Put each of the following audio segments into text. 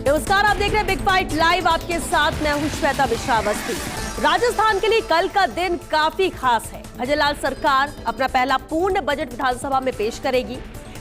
नमस्कार, आप देख रहे हैं बिग फाइट लाइव। आपके साथ मैं हूं श्वेता मिश्रा अवस्थी। राजस्थान के लिए कल का दिन काफी खास है। भजनलाल सरकार अपना पहला पूर्ण बजट विधानसभा में पेश करेगी।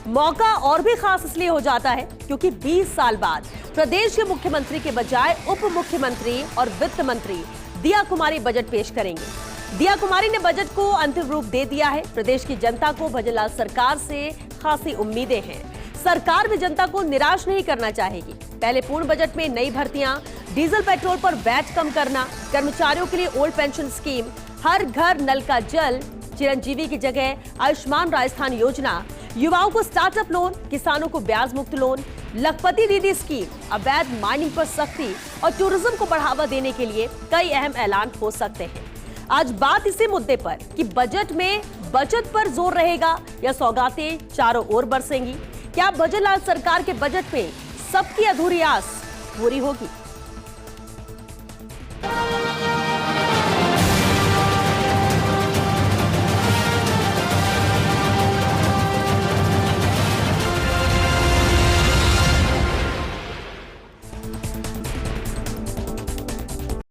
मौका और भी खास इसलिए हो जाता है क्योंकि 20 साल बाद प्रदेश के मुख्यमंत्री के बजाय उप मुख्यमंत्री और वित्त मंत्री दिया कुमारी बजट पेश करेंगे। दिया कुमारी ने बजट को अंतिम रूप दे दिया है। प्रदेश की जनता को भजनलाल सरकार से खासी उम्मीदें हैं। सरकार भी जनता को निराश नहीं करना चाहेगी। पहले पूर्ण बजट में नई भर्तियां, डीजल पेट्रोल पर वैट कम करना, कर्मचारियों के लिए ओल्ड पेंशन स्कीम, हर घर नल का जल, चिरंजीवी की जगह आयुष्मान राजस्थान योजना, युवाओं को स्टार्टअप लोन, किसानों को ब्याज मुक्त लोन, लखपति दीदी स्कीम, अवैध माइनिंग पर सख्ती और टूरिज्म को बढ़ावा देने के लिए कई अहम ऐलान हो सकते हैं। आज बात इसी मुद्दे पर कि बजट में बचत पर जोर रहेगा या सौगातें चारों ओर बरसेंगी। क्या भजनलाल सरकार के बजट में सबकी अधूरी आस पूरी होगी?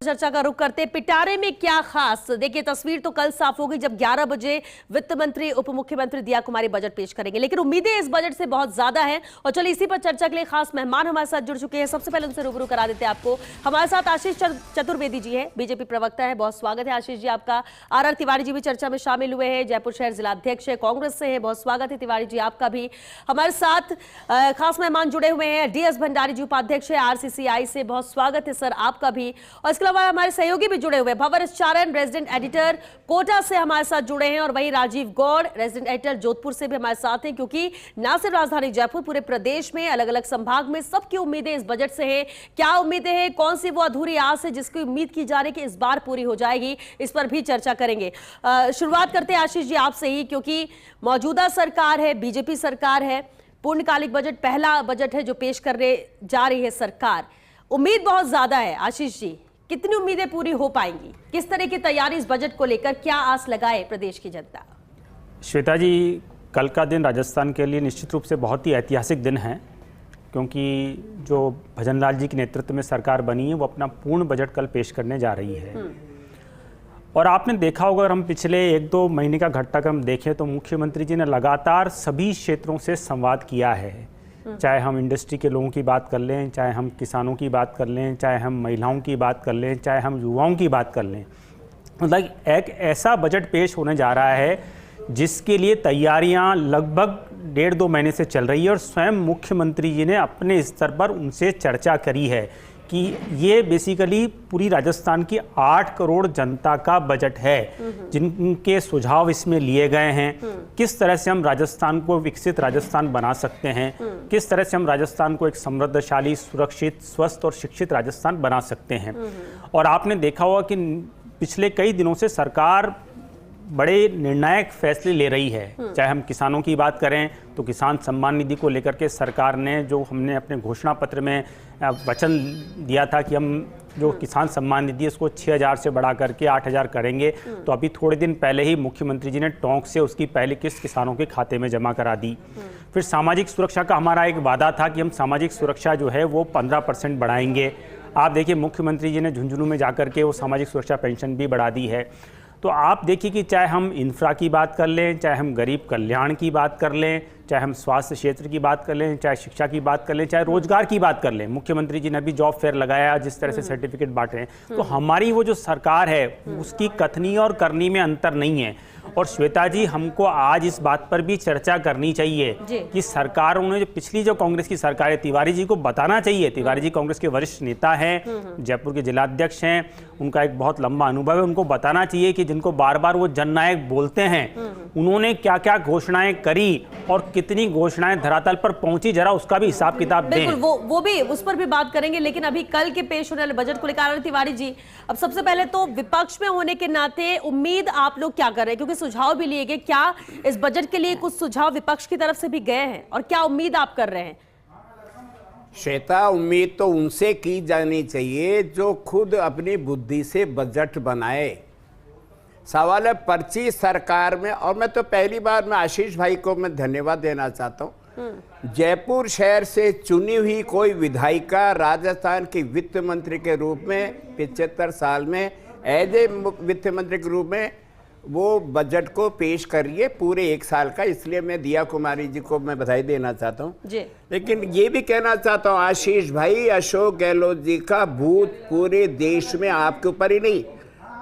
चर्चा का रुख करते पिटारे में क्या खास। देखिए, तस्वीर तो कल साफ होगी जब 11 बजे वित्त मंत्री उप मुख्यमंत्री दिया कुमारी बजट पेश करेंगे, लेकिन उम्मीदें इस बजट से बहुत ज्यादा हैं। और चलिए इसी पर चर्चा के लिए खास मेहमान हमारे साथ जुड़ चुके हैं। सबसे पहले उनसे रूबरू करा देते हैं आपको। हमारे साथ आशीष चतुर्वेदी जी है, बीजेपी प्रवक्ता है। बहुत स्वागत है आशीष जी आपका। आर तिवारी जी भी चर्चा में शामिल हुए हैं, जयपुर शहर जिला अध्यक्ष है, कांग्रेस से है। बहुत स्वागत है तिवारी जी आपका भी। हमारे साथ खास मेहमान जुड़े हुए हैं, DS भंडारी जी उपाध्यक्ष है RCCI से। बहुत स्वागत है सर आपका भी। और इसके अलावा हमारे सहयोगी भी जुड़े हुए हैं, भंवर चारण रेजिडेंट एडिटर कोटा से हमारे साथ जुड़े हैं, और वही राजीव गौड़ रेजिडेंट एडिटर जोधपुर से भी हमारे साथ हैं। क्योंकि न सिर्फ राजधानी जयपुर, पूरे प्रदेश में अलग अलग संभाग में सबकी उम्मीदें इस बजट से हैं। क्या उम्मीदें हैं, कौन सी वो अधूरी आस है जिसकी उम्मीद की जा रही है कि इस बार पूरी हो जाएगी, इस पर भी चर्चा करेंगे। शुरुआत करते हैं आशीष जी आपसे ही, क्योंकि मौजूदा सरकार है, बीजेपी सरकार है, पूर्णकालिक बजट पहला बजट है जो पेश करने जा रही है सरकार। उम्मीद बहुत ज्यादा है। आशीष जी, कितनी उम्मीदें पूरी हो पाएंगी? किस तरह की तैयारी इस बजट को लेकर, क्या आस लगाए प्रदेश की जनता? श्वेता जी, कल का दिन राजस्थान के लिए निश्चित रूप से बहुत ही ऐतिहासिक दिन है, क्योंकि जो भजनलाल जी के नेतृत्व में सरकार बनी है वो अपना पूर्ण बजट कल पेश करने जा रही है। और आपने देखा होगा, अगर हम पिछले 1-2 महीने का घटनाक्रम देखें तो मुख्यमंत्री जी ने लगातार सभी क्षेत्रों से संवाद किया है। चाहे हम इंडस्ट्री के लोगों की बात कर लें, चाहे हम किसानों की बात कर लें, चाहे हम महिलाओं की बात कर लें, चाहे हम युवाओं की बात कर लें। मतलब एक ऐसा बजट पेश होने जा रहा है जिसके लिए तैयारियां लगभग 1.5-2 महीने से चल रही है। और स्वयं मुख्यमंत्री जी ने अपने स्तर पर उनसे चर्चा करी है कि ये बेसिकली पूरी राजस्थान की 8 करोड़ जनता का बजट है, जिनके सुझाव इसमें लिए गए हैं। किस तरह से हम राजस्थान को विकसित राजस्थान बना सकते हैं, किस तरह से हम राजस्थान को एक समृद्धशाली, सुरक्षित, स्वस्थ और शिक्षित राजस्थान बना सकते हैं। और आपने देखा होगा कि पिछले कई दिनों से सरकार बड़े निर्णायक फैसले ले रही है। चाहे हम किसानों की बात करें तो किसान सम्मान निधि को लेकर के सरकार ने, जो हमने अपने घोषणा पत्र में वचन दिया था कि हम जो किसान सम्मान निधि उसको 6,000 से बढ़ा करके 8,000 करेंगे, तो अभी थोड़े दिन पहले ही मुख्यमंत्री जी ने टोंक से उसकी पहली किस्त किसानों के खाते में जमा करा दी। फिर सामाजिक सुरक्षा का हमारा एक वादा था कि हम सामाजिक सुरक्षा जो है वो 15% बढ़ाएंगे। आप देखिए, मुख्यमंत्री जी ने झुंझुनू में जाकर के वो सामाजिक सुरक्षा पेंशन भी बढ़ा दी है। तो आप देखिए कि चाहे हम इंफ्रा की बात कर लें, चाहे हम गरीब कल्याण की बात कर लें, चाहे हम स्वास्थ्य क्षेत्र की बात कर लें, चाहे शिक्षा की बात कर लें, चाहे रोजगार की बात कर लें, मुख्यमंत्री जी ने भी जॉब फेयर लगाया, जिस तरह से सर्टिफिकेट बांटे हैं। तो हमारी वो जो सरकार है उसकी कथनी और करनी में अंतर नहीं है। और श्वेता जी, हमको आज इस बात पर भी चर्चा करनी चाहिए कि सरकारों ने जो पिछली जो कांग्रेस की सरकार है, तिवारी जी को बताना चाहिए। तिवारी जी कांग्रेस के वरिष्ठ नेता हैं, जयपुर के जिलाध्यक्ष हैं, उनका एक बहुत लंबा अनुभव है। उनको बताना चाहिए कि जिनको बार बार वो जननायक बोलते हैं, उन्होंने क्या क्या घोषणाएं करी और कितनी घोषणाएं धरातल पर पहुंची, जरा उसका भी हिसाब किताब दें। बिल्कुल, वो भी उस पर भी बात करेंगे, लेकिन अभी कल के पेश होने वाले बजट को लेकर तिवारी जी, अब सबसे पहले तो विपक्ष में होने के नाते उम्मीद आप लोग क्या कर रहे हैं? क्योंकि सुझाव भी लिए गए, क्या इस बजट के लिए कुछ सुझाव विपक्ष की तरफ से भी गए हैं, और क्या उम्मीद आप कर रहे हैं? श्वेता, उम्मीद तो उनसे की जानी चाहिए जो खुद अपनी बुद्धि से बजट बनाए। सवाल है पर्ची सरकार में, और मैं तो पहली बार मैं आशीष भाई को मैं धन्यवाद देना चाहता हूँ जयपुर शहर से चुनी हुई कोई विधायिका राजस्थान की वित्त मंत्री के रूप में 75 साल में एज ए वित्त मंत्री के रूप में वो बजट को पेश कर रही है पूरे 1 साल का। इसलिए मैं दिया कुमारी जी को मैं बधाई देना चाहता हूँ। लेकिन ये भी कहना चाहता हूँ आशीष भाई, अशोक गहलोत जी का भूत पूरे देश में आपके ऊपर ही नहीं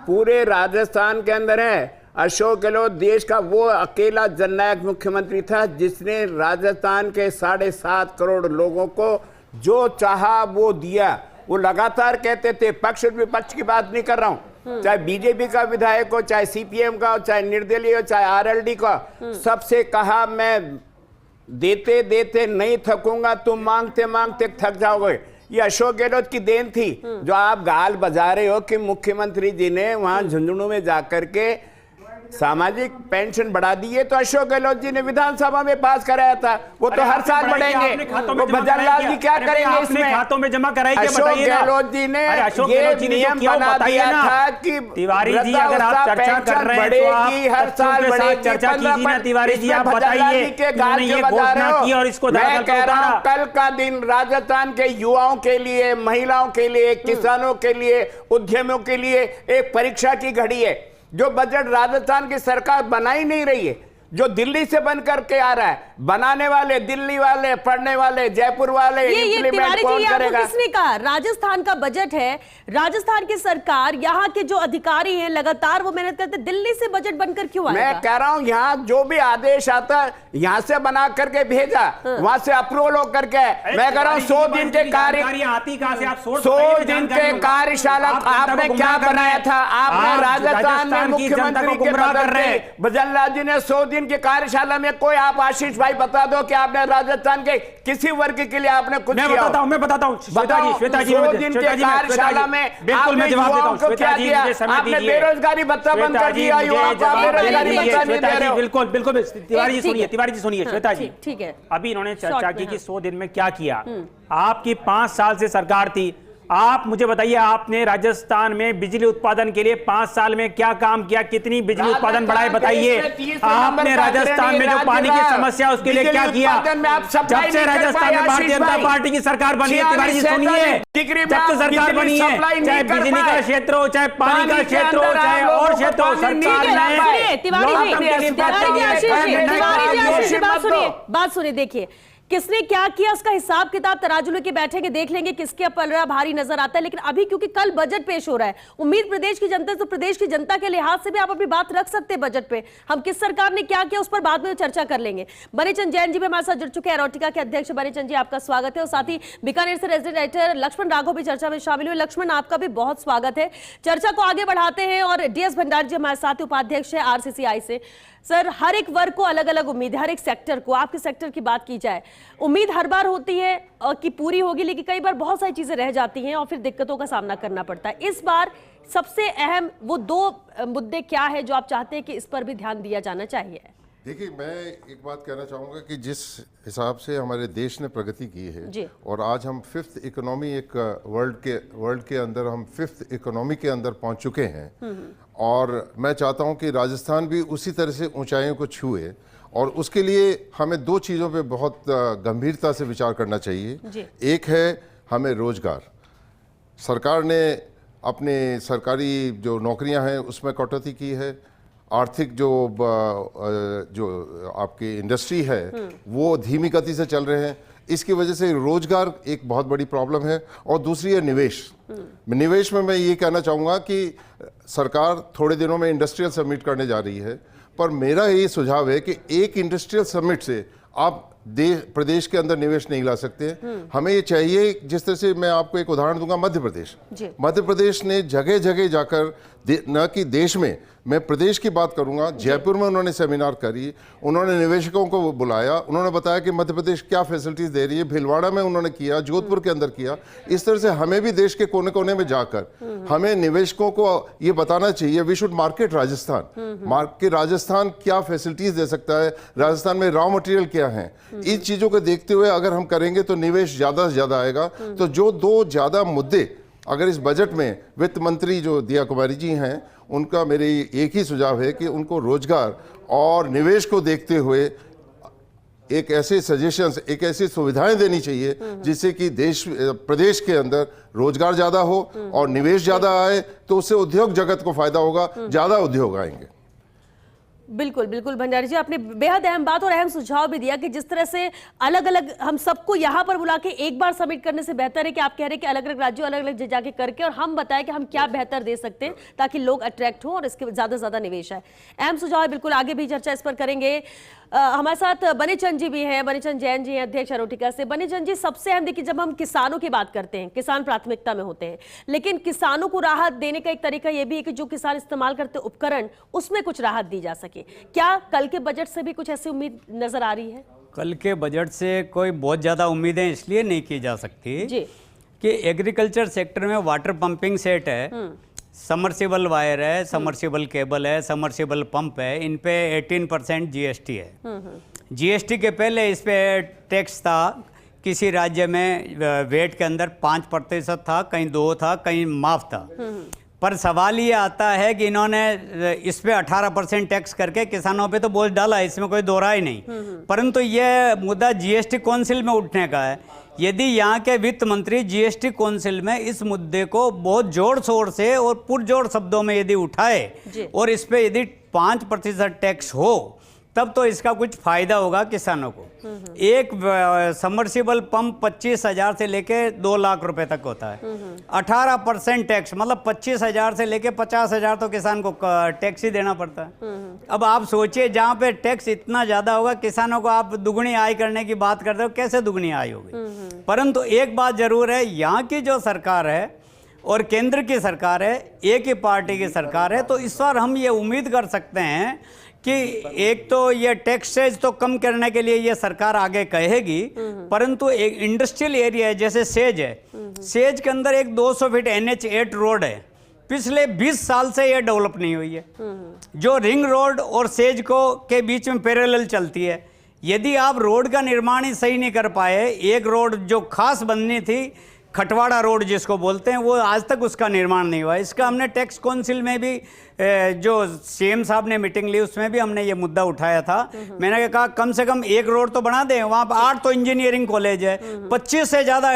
पूरे राजस्थान के अंदर है। अशोक गहलोत देश का वो अकेला जननायक मुख्यमंत्री था जिसने राजस्थान के 7.5 करोड़ लोगों को जो चाहा वो दिया। वो लगातार कहते थे, पक्ष विपक्ष की बात नहीं कर रहा हूं, चाहे बीजेपी का विधायक हो, चाहे सीपीएम का हो, चाहे निर्दलीय हो, चाहे आरएलडी का, सबसे कहा मैं देते देते नहीं थकूंगा, तुम मांगते मांगते थक जाओगे। ये अशोक गहलोत की देन थी जो आप गाल बजा रहे हो कि मुख्यमंत्री जी ने वहां झुंझुनू में जाकर के सामाजिक पेंशन बढ़ा दी है। तो अशोक गहलोत जी ने विधानसभा में पास कराया था, वो तो हर साल बढ़ेंगे। तो भजनलाल जी क्या करेंगे इसमें? खातों में जमा कराएंगे। अशोक गहलोत जी ने ये नियम बना दिया था कि तिवारी जी अगर आप चर्चा कर रहे हैं तो आप हर साल बढ़ेगी। चर्चा कीजिए ना तिवारी जी, आप बताइए के गाल ये बजा रहे घोषणा की और इसको हो। मैं कह रहा हूं कल का दिन राजस्थान के युवाओं के लिए, महिलाओं के लिए, किसानों के लिए, उद्यमियों के लिए एक परीक्षा की घड़ी है। जो बजट राजस्थान की सरकार बना ही नहीं रही है, जो दिल्ली से बन करके आ रहा है, बनाने वाले दिल्ली वाले, पढ़ने वाले जयपुर वाले, इम्प्लीमेंट कौन करेगा? किसने कहा? राजस्थान का बजट है, राजस्थान की सरकार, यहाँ के जो अधिकारी हैं लगातार वो मेहनत करते, दिल्ली से बजट बनकर क्यों आएगा? मैं कह रहा हूँ यहाँ जो भी आदेश आता है यहाँ से बना करके भेजा, वहां से अप्रूवल होकर के। मैं कह रहा हूँ 100 दिन के कार्य आती कहां से? आप 100 दिन के कार्यशाला आपने क्या बनाया था? आपने राजस्थान में मुख्यमंत्री के पद पे भजनलाल जी ने 100 दिन की कार्यशाला में कोई आप आशीष भाई बता दो कि आपने राजस्थान के किसी वर्ग के लिए आपने कुछ किया? मैं बताता हूं श्वेता जी 100 दिन के कार्यशाला में आपने युवाओं को क्या दिया? आपने बेरोजगारी भत्ता बंद कर दिया, युवाओं को बेरोजगारी भत्ता नहीं दे रहे हो। बिल्कुल तिवारी जी सुनिए श्वेता जी, ठीक है। अभी इन्होंने चर्चा की कि 100 दिन में क्या किया। आपकी 5 साल से सरकार थी, आप मुझे बताइए आपने राजस्थान में बिजली उत्पादन के लिए 5 साल में क्या काम किया? कितनी बिजली उत्पादन बढ़ाए बताइए? आपने राजस्थान में जो पानी की समस्या उसके लिए क्या किया? जब से राजस्थान में भारतीय जनता पार्टी की सरकार बनी है, तिवारी जी सुनिए, जब से सरकार बनी है, चाहे बिजली का क्षेत्र हो, चाहे पानी का क्षेत्र हो, चाहे और क्षेत्र हो, सरकार ने बात सुनिए। देखिए किसने क्या किया उसका हिसाब किताब तराजू लेके बैठेंगे, देख लेंगे किसके पलड़ा भारी नजर आता है। लेकिन अभी क्योंकि कल बजट पेश हो रहा है, उम्मीद प्रदेश की जनता, तो प्रदेश की जनता के लिहाज से भी आप अपनी बात रख सकते हैं बजट पे। हम किस सरकार ने क्या किया उस पर बाद में चर्चा कर लेंगे। बनीचंद जैन जी भी हमारे साथ जुड़ चुके हैं, एरोटिका के अध्यक्ष। बनीचंद जी आपका स्वागत है। और साथ ही बीकानेर से रेजिडेंट राइटर लक्ष्मण राघव भी चर्चा में शामिल हुए। लक्ष्मण आपका भी बहुत स्वागत है। चर्चा को आगे बढ़ाते हैं और डीएस भंडारी जी हमारे साथ उपाध्यक्ष है आरसीसीआई से। सर, हर एक वर्ग को अलग अलग उम्मीद है, हर एक सेक्टर को। आपके सेक्टर की बात की जाए, उम्मीद हर बार होती है कि पूरी होगी, लेकिन कई बार बहुत सारी चीजें रह जाती हैं और फिर दिक्कतों का सामना करना पड़ता है। इस बार सबसे अहम वो 2 मुद्दे क्या है जो आप चाहते हैं कि इस पर भी ध्यान दिया जाना चाहिए? देखिए, मैं एक बात कहना चाहूँगा कि जिस हिसाब से हमारे देश ने प्रगति की है और आज हम 5th इकोनॉमी, एक वर्ल्ड के अंदर हम 5th इकोनॉमी के अंदर पहुंच चुके हैं, और मैं चाहता हूं कि राजस्थान भी उसी तरह से ऊंचाइयों को छुए, और उसके लिए हमें 2 चीज़ों पे बहुत गंभीरता से विचार करना चाहिए। एक है हमें रोजगार। सरकार ने अपने सरकारी जो नौकरियां हैं उसमें कटौती की है, आर्थिक जो आपकी इंडस्ट्री है वो धीमी गति से चल रहे हैं, इसकी वजह से रोजगार एक बहुत बड़ी प्रॉब्लम है। और दूसरी है निवेश। निवेश में मैं ये कहना चाहूँगा कि सरकार थोड़े दिनों में इंडस्ट्रियल समिट करने जा रही है, पर मेरा ये सुझाव है कि एक इंडस्ट्रियल समिट से आप प्रदेश के अंदर निवेश नहीं ला सकते। हमें ये चाहिए, जिस तरह से मैं आपको एक उदाहरण दूंगा, मध्य प्रदेश ने जगह जगह जाकर, न कि देश में, मैं प्रदेश की बात करूंगा, जयपुर में उन्होंने सेमिनार करी, उन्होंने निवेशकों को बुलाया, उन्होंने बताया कि मध्य प्रदेश क्या फैसिलिटीज दे रही है, भीलवाड़ा में उन्होंने किया, जोधपुर के अंदर किया। इस तरह से हमें भी देश के कोने कोने में जाकर हमें निवेशकों को ये बताना चाहिए, we should market Rajasthan, Rajasthan क्या फैसिलिटीज दे सकता है, राजस्थान में रॉ मटेरियल क्या है। इन चीजों को देखते हुए अगर हम करेंगे तो निवेश ज्यादा से ज्यादा आएगा। तो जो 2 ज्यादा मुद्दे अगर इस बजट में वित्त मंत्री जो दिया कुमारी जी हैं, उनका मेरे एक ही सुझाव है कि उनको रोजगार और निवेश को देखते हुए एक ऐसे सजेशंस, एक ऐसी सुविधाएं देनी चाहिए जिससे कि प्रदेश के अंदर रोजगार ज्यादा हो और निवेश ज्यादा आए, तो उससे उद्योग जगत को फायदा होगा, ज्यादा उद्योग आएंगे। बिल्कुल बिल्कुल भंडारी जी, आपने बेहद अहम बात और अहम सुझाव भी दिया कि जिस तरह से अलग अलग हम सबको यहां पर बुला के एक बार सबमिट करने से बेहतर है कि आप कह रहे हैं कि अलग अलग राज्यों अलग अलग जाके करके और हम बताएं कि हम क्या बेहतर दे सकते हैं ताकि लोग अट्रैक्ट हो और इसके ज्यादा से ज्यादा निवेश आए। अहम सुझाव है, बिल्कुल आगे भी चर्चा इस पर करेंगे। हमारे साथ बनीचंद जी भी हैं, बनीचंद जैन जी हैं, अध्यक्ष अरोटिका से। बनीचंद जी, सबसे अहम देखिए, जब हम किसानों की बात करते हैं, किसान प्राथमिकता में होते हैं, लेकिन किसानों को राहत देने का एक तरीका यह भी है कि जो किसान इस्तेमाल करते उपकरण उसमें कुछ राहत दी जा सके। क्या कल के बजट से भी कुछ ऐसी उम्मीद नजर आ रही है? कल के बजट से कोई बहुत ज़्यादा उम्मीदें इसलिए नहीं की जा सकती जी कि एग्रीकल्चर सेक्टर में वाटर पंपिंग सेट है, समर्सिबल वायर है, समर्सिबल केबल है, समर्सिबल पंप है, इन पे 18% जीएसटी है। जीएसटी के पहले इस पे टैक्स था, किसी राज्य में वेट के अंदर 5% था, कहीं 2 था, कहीं माफ था। पर सवाल ये आता है कि इन्होंने इस पे 18% टैक्स करके किसानों पे तो बोझ डाला, इसमें कोई दो राय नहीं। परंतु ये मुद्दा जीएसटी काउंसिल में उठने का है। यदि यहाँ के वित्त मंत्री जीएसटी काउंसिल में इस मुद्दे को बहुत जोर शोर से और पुरजोर शब्दों में यदि उठाए और इस पे यदि 5% टैक्स हो, तब तो इसका कुछ फायदा होगा किसानों को। एक सबमर्सिबल पंप 25,000 से लेके 2 लाख रुपए तक होता है। 18% टैक्स मतलब 25,000 से लेके 50,000 तो किसान को टैक्स ही देना पड़ता है। अब आप सोचिए, जहाँ पे टैक्स इतना ज्यादा होगा, किसानों को आप दुगनी आय करने की बात करते हो, कैसे दुगनी आय होगी? परंतु एक बात जरूर है, यहाँ की जो सरकार है और केंद्र की सरकार है, एक ही पार्टी की सरकार है, तो इस बार हम ये उम्मीद कर सकते हैं कि एक तो ये टैक्सेज तो कम करने के लिए ये सरकार आगे कहेगी, परंतु एक इंडस्ट्रियल एरिया है जैसे सेज है, सेज के अंदर एक 200 फीट NH8 रोड है, पिछले 20 साल से ये डेवलप नहीं हुई है, जो रिंग रोड और सेज को के बीच में पैरेलल चलती है। यदि आप रोड का निर्माण ही सही नहीं कर पाए, एक रोड जो खास बननी थी, खटवाड़ा रोड जिसको बोलते हैं, वो आज तक उसका निर्माण नहीं हुआ। इसका हमने टैक्स काउंसिल में भी जो सीएम साहब ने मीटिंग ली, उसमें भी हमने ये मुद्दा उठाया था। मैंने कहा कम से कम एक रोड तो बना दें, वहाँ पर 8 तो इंजीनियरिंग कॉलेज है, 25 से ज़्यादा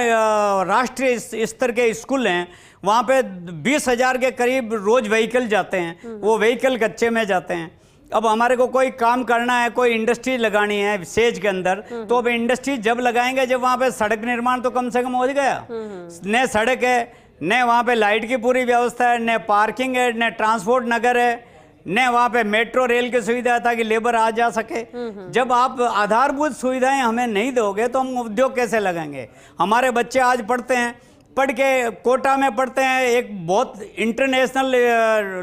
राष्ट्रीय स्तर के स्कूल हैं, वहाँ पे 20,000 के करीब रोज व्हीकल जाते हैं, वो व्हीकल कच्चे में जाते हैं। अब हमारे को कोई काम करना है, कोई इंडस्ट्री लगानी है सेज के अंदर, तो अब इंडस्ट्री जब लगाएंगे जब वहाँ पे सड़क निर्माण तो कम से कम हो गया। न सड़क है, न वहाँ पे लाइट की पूरी व्यवस्था है, न पार्किंग है, न ट्रांसपोर्ट नगर है, न वहाँ पे मेट्रो रेल की सुविधा है ताकि लेबर आ जा सके। जब आप आधारभूत सुविधाएं हमें नहीं दोगे तो हम उद्योग कैसे लगाएंगे? हमारे बच्चे आज पढ़ते हैं, पढ़ के कोटा में पढ़ते हैं, एक बहुत इंटरनेशनल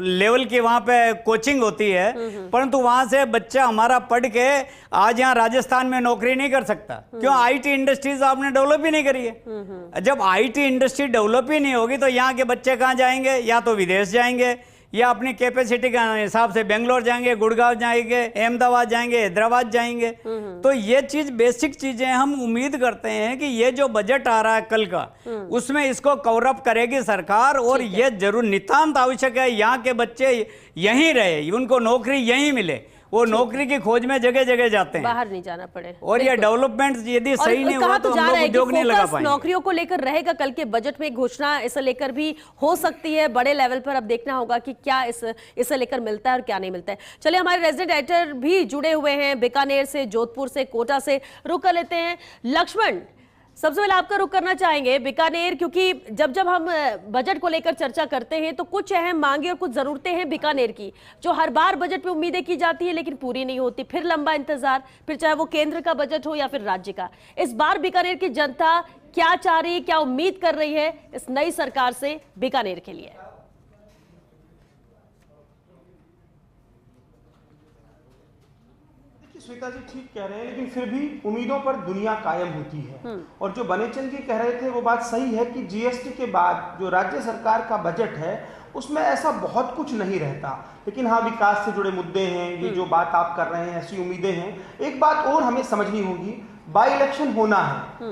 लेवल की वहाँ पे कोचिंग होती है, परंतु वहाँ से बच्चा हमारा पढ़ के आज यहाँ राजस्थान में नौकरी नहीं कर सकता। क्यों? आईटी इंडस्ट्रीज आपने डेवलप ही नहीं करी है। जब आईटी इंडस्ट्री डेवलप ही नहीं होगी तो यहाँ के बच्चे कहाँ जाएंगे? या तो विदेश जाएंगे या अपनी कैपेसिटी के हिसाब से बेंगलोर जाएंगे, गुड़गांव जाएंगे, अहमदाबाद जाएंगे, हैदराबाद जाएंगे। तो ये चीज बेसिक चीजें हम उम्मीद करते हैं कि ये जो बजट आ रहा है कल का, उसमें इसको कवर अप करेगी सरकार। और ये जरूर नितांत आवश्यक है यहाँ के बच्चे यहीं रहे, उनको नौकरी यहीं मिले, वो नौकरी की खोज में जगह जगह जाते हैं, बाहर नहीं जाना पड़े। और ये डेवलपमेंट यदि सही नहीं हुआ तो हम लोग उद्योग नहीं लगा पाएंगे। नौकरियों को लेकर रहेगा कल के बजट में घोषणा, इसे लेकर भी हो सकती है बड़े लेवल पर। अब देखना होगा कि क्या इसे लेकर मिलता है और क्या नहीं मिलता है। चलिए, हमारे रेजिडेंट एडिटर भी जुड़े हुए हैं बीकानेर से, जोधपुर से, कोटा से। रुक कर लेते हैं लक्ष्मण, सबसे पहले आपका रुख करना चाहेंगे बीकानेर, क्योंकि जब हम बजट को लेकर चर्चा करते हैं तो कुछ अहम मांगे और कुछ जरूरतें हैं बीकानेर की, जो हर बार बजट में उम्मीदें की जाती है लेकिन पूरी नहीं होती, फिर लंबा इंतजार, फिर चाहे वो केंद्र का बजट हो या फिर राज्य का। इस बार बीकानेर की जनता क्या चाह रही है, क्या उम्मीद कर रही है इस नई सरकार से बीकानेर के लिए? श्वेता जी ठीक कह रहे हैं, लेकिन फिर भी उम्मीदों पर दुनिया कायम होती है। और जो बनीचंद जी कह रहे थे वो बात सही है कि जीएसटी के बाद जो राज्य सरकार का बजट है उसमें ऐसा बहुत कुछ नहीं रहता, लेकिन हाँ विकास से जुड़े मुद्दे हैं, ये जो बात आप कर रहे हैं, ऐसी उम्मीदें हैं। एक बात और हमें समझनी होगी, बाई इलेक्शन होना है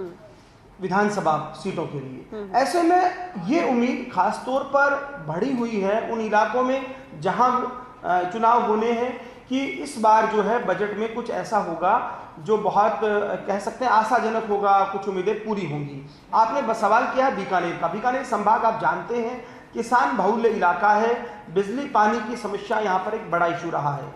विधानसभा सीटों के लिए। ऐसे में ये उम्मीद खासतौर पर बढ़ी हुई है उन इलाकों में जहां चुनाव होने हैं कि इस बार जो है बजट में कुछ ऐसा होगा जो बहुत कह सकते हैं आशाजनक होगा, कुछ उम्मीदें पूरी होंगी। आपने सवाल किया है बीकानेर का। बीकानेर संभाग आप जानते हैं किसान बहुल्य इलाका है, बिजली पानी की समस्या यहाँ पर एक बड़ा इशू रहा है।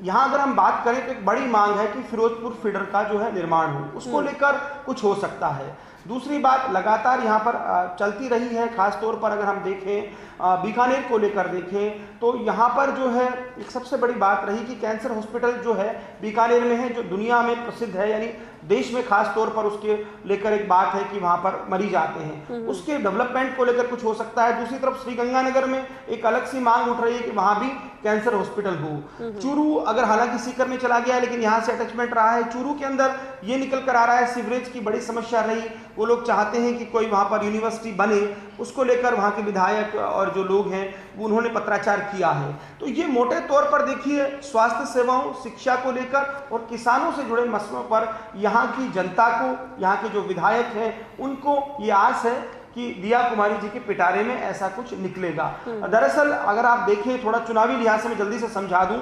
यहाँ अगर हम बात करें तो एक बड़ी मांग है कि फिरोजपुर फीडर का जो है निर्माण हो, उसको लेकर कुछ हो सकता है। दूसरी बात लगातार यहाँ पर चलती रही है, खास तौर पर अगर हम देखें बीकानेर को लेकर देखें तो यहाँ पर जो है एक सबसे बड़ी बात रही कि कैंसर हॉस्पिटल जो है बीकानेर में है, जो दुनिया में प्रसिद्ध है, यानी देश में खास तौर पर उसके लेकर एक बात है कि वहाँ पर मरीज आते हैं, उसके डेवलपमेंट को लेकर कुछ हो सकता है। दूसरी तरफ श्रीगंगानगर में एक अलग सी मांग उठ रही है कि वहाँ भी कैंसर हॉस्पिटल हो। चूरू अगर हालांकि सीकर में चला गया है लेकिन यहाँ से अटैचमेंट रहा है, चूरू के अंदर ये निकल कर आ रहा है सीवरेज की बड़ी समस्या रही। वो लोग चाहते हैं कि कोई वहाँ पर यूनिवर्सिटी बने, उसको लेकर वहाँ के विधायक और जो लोग हैं वो उन्होंने पत्राचार किया है। तो ये मोटे तौर पर देखिए स्वास्थ्य सेवाओं, शिक्षा को लेकर और किसानों से जुड़े मसलों पर यहाँ की जनता को, यहाँ के जो विधायक हैं उनको ये आस है कि दिया कुमारी जी के पिटारे में ऐसा कुछ निकलेगा। दरअसल अगर आप देखें थोड़ा चुनावी लिहाज से मैं जल्दी से समझा दूं,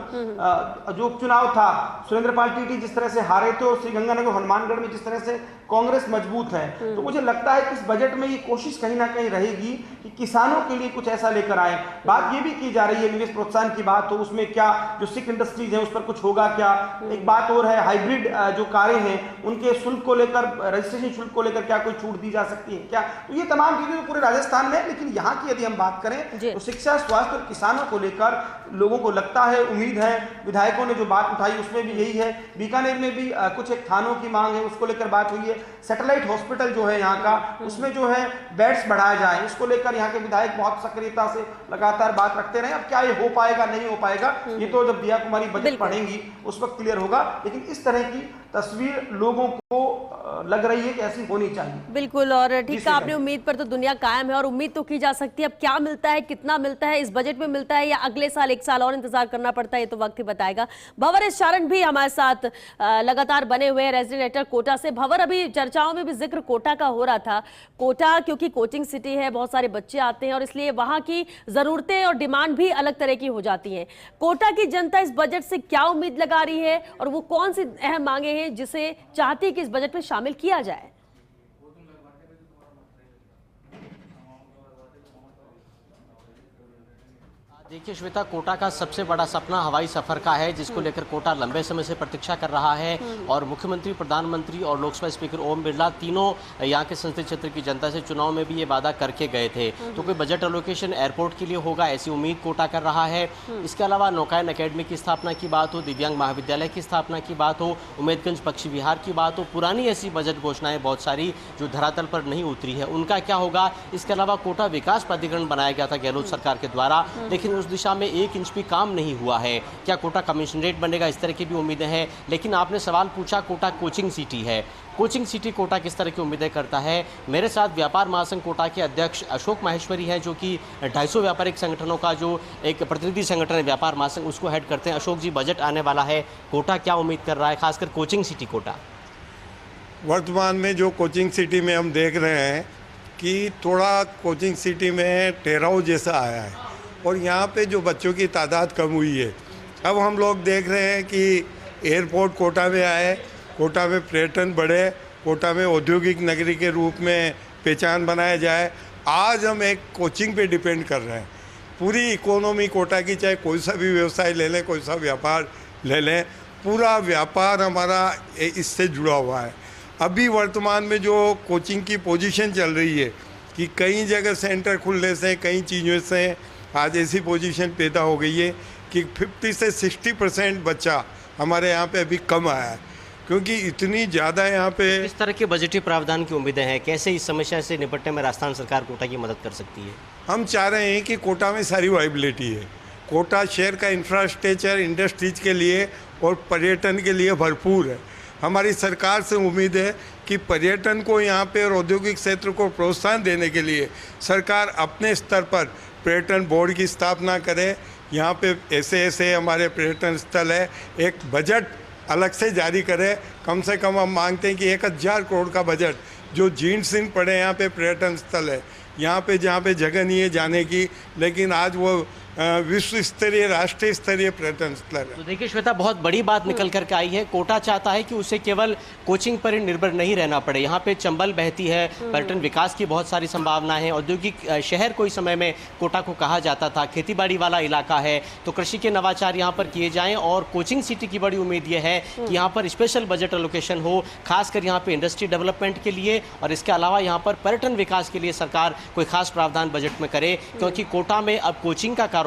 जो उपचुनाव था सुरेंद्र पाल टीटी जिस तरह से हारे थे और श्रीगंगानगर हनुमानगढ़ में जिस तरह से कांग्रेस मजबूत है, तो मुझे लगता है कि इस बजट में ये कोशिश कहीं ना कहीं रहेगी कि किसानों के लिए कुछ ऐसा लेकर आए। बात ये भी की जा रही है निवेश प्रोत्साहन की बात, तो उसमें क्या जो सिख इंडस्ट्रीज है उस पर कुछ होगा क्या। एक बात और है, हाइब्रिड जो कारें हैं उनके शुल्क को लेकर, रजिस्ट्रेशन शुल्क को लेकर क्या कोई छूट दी जा सकती है क्या। तो ये तमाम चीजें तो पूरे राजस्थान में, लेकिन यहाँ की यदि हम बात करें तो शिक्षा, स्वास्थ्य और किसानों को लेकर लोगों को लगता है, उम्मीद है, विधायकों ने जो बात उठाई उसमें भी यही है। बीकानेर में भी कुछ एक थानों की मांग है, उसको लेकर बात हुई है। सैटेलाइट हॉस्पिटल जो है यहाँ का, उसमें जो है बेड्स बढ़ाए जाए, इसको लेकर यहाँ के विधायक बहुत सक्रियता से लगातार बात रखते रहे। अब क्या ये हो पाएगा नहीं हो पाएगा ये तो जब दिया कुमारी बजट पढ़ेंगी उस वक्त क्लियर होगा, लेकिन इस तरह की तस्वीर लोगों को लग रही है कि ऐसी होनी चाहिए। बिल्कुल, और ठीक है, आपने उम्मीद पर तो दुनिया कायम है और उम्मीद तो की जा सकती है। अब क्या मिलता है, कितना मिलता है, इस बजट में मिलता है या अगले साल, एक साल और इंतजार करना पड़ता है, ये तो वक्त ही बताएगा। भंवर एस चारण भी हमारे साथ लगातार बने हुए हैं रेजिडेंट एडिटर कोटा से। भंवर, अभी चर्चाओं में भी जिक्र कोटा का हो रहा था। कोटा क्योंकि कोचिंग सिटी है, बहुत सारे बच्चे आते हैं और इसलिए वहां की जरूरतें और डिमांड भी अलग तरह की हो जाती हैं। कोटा की जनता इस बजट से क्या उम्मीद लगा रही है और वो कौन सी अहम मांगे हैं जिसे चाहती है कि इस बजट में शामिल किया जाए? देखिए श्वेता, कोटा का सबसे बड़ा सपना हवाई सफर का है, जिसको लेकर कोटा लंबे समय से प्रतीक्षा कर रहा है और मुख्यमंत्री, प्रधानमंत्री और लोकसभा स्पीकर ओम बिरला तीनों यहाँ के संसदीय क्षेत्र की जनता से चुनाव में भी ये वादा करके गए थे। तो कोई बजट एलोकेशन एयरपोर्ट के लिए होगा ऐसी उम्मीद कोटा कर रहा है। इसके अलावा नौकायन अकेडमी की स्थापना की बात हो, दिव्यांग महाविद्यालय की स्थापना की बात हो, उम्मेदगंज पक्षी विहार की बात हो, पुरानी ऐसी बजट घोषणाएं बहुत सारी जो धरातल पर नहीं उतरी है, उनका क्या होगा। इसके अलावा कोटा विकास प्राधिकरण बनाया गया था गहलोत सरकार के द्वारा, लेकिन उस दिशा में 1 इंच भी काम नहीं हुआ है। क्या कोटा कमिश्नरेट बनेगा, इस तरह की भी उम्मीदें हैं। लेकिन आपने सवाल पूछा, कोटा कोचिंग सिटी है, कोचिंग सिटी कोटा किस तरह की उम्मीदें करता है। मेरे साथ व्यापार महासंघ कोटा के अध्यक्ष अशोक माहेश्वरी हैं, जो कि 250 व्यापारिक संगठनों का जो एक प्रतिनिधि संगठन है व्यापार महासंघ, उसको हेड करते हैं। अशोक जी, बजट आने वाला है, कोटा क्या उम्मीद कर रहा है, खासकर कोचिंग सिटी कोटा? वर्तमान में जो कोचिंग सिटी में हम देख रहे हैं कि थोड़ा कोचिंग सिटी में ठहराव जैसा आया है और यहाँ पे जो बच्चों की तादाद कम हुई है। अब हम लोग देख रहे हैं कि एयरपोर्ट कोटा में आए, कोटा में पर्यटन बढ़े, कोटा में औद्योगिक नगरी के रूप में पहचान बनाया जाए। आज हम एक कोचिंग पे डिपेंड कर रहे हैं। पूरी इकोनॉमी कोटा की, चाहे कोई सा भी व्यवसाय ले लें, कोई सा व्यापार ले लें, पूरा व्यापार हमारा इससे जुड़ा हुआ है। अभी वर्तमान में जो कोचिंग की पोजीशन चल रही है कि कई जगह सेंटर खुलने से, कई चीज़ों से आज ऐसी पोजीशन पैदा हो गई है कि 50 से 60% बच्चा हमारे यहाँ पे अभी कम आया है, क्योंकि इतनी ज़्यादा यहाँ पे। इस तरह के बजटीय प्रावधान की उम्मीदें हैं, कैसे इस समस्या से निपटने में राजस्थान सरकार कोटा की मदद कर सकती है? हम चाह रहे हैं कि कोटा में सारी वाइबिलिटी है। कोटा शहर का इंफ्रास्ट्रक्चर इंडस्ट्रीज के लिए और पर्यटन के लिए भरपूर है। हमारी सरकार से उम्मीद है कि पर्यटन को यहाँ पे और औद्योगिक क्षेत्र को प्रोत्साहन देने के लिए सरकार अपने स्तर पर पर्यटन बोर्ड की स्थापना करे। यहाँ पे ऐसे हमारे पर्यटन स्थल है, एक बजट अलग से जारी करे। कम से कम हम मांगते हैं कि 1000 करोड़ का बजट, जो जीर्ण शीर्ण पड़े यहाँ पे पर्यटन स्थल है, यहाँ पे जहाँ पे जगह नहीं है जाने की, लेकिन आज वो विश्व स्तरीय राष्ट्रीय स्तरीय पर्यटन स्थल है। तो देखिए श्वेता, बहुत बड़ी बात निकल करके आई है। कोटा चाहता है कि उसे केवल कोचिंग पर ही निर्भर नहीं रहना पड़े। यहाँ पे चंबल बहती है, पर्यटन विकास की बहुत सारी संभावनाएं हैं। औद्योगिक शहर कोई समय में कोटा को कहा जाता था, खेतीबाड़ी वाला इलाका है, तो कृषि के नवाचार यहाँ पर किए जाएं। और कोचिंग सिटी की बड़ी उम्मीद यह है कि यहाँ पर स्पेशल बजट एलोकेशन हो, खासकर यहाँ पे इंडस्ट्री डेवलपमेंट के लिए, और इसके अलावा यहाँ पर पर्यटन विकास के लिए सरकार कोई खास प्रावधान बजट में करे, क्योंकि कोटा में अब कोचिंग का कारोबार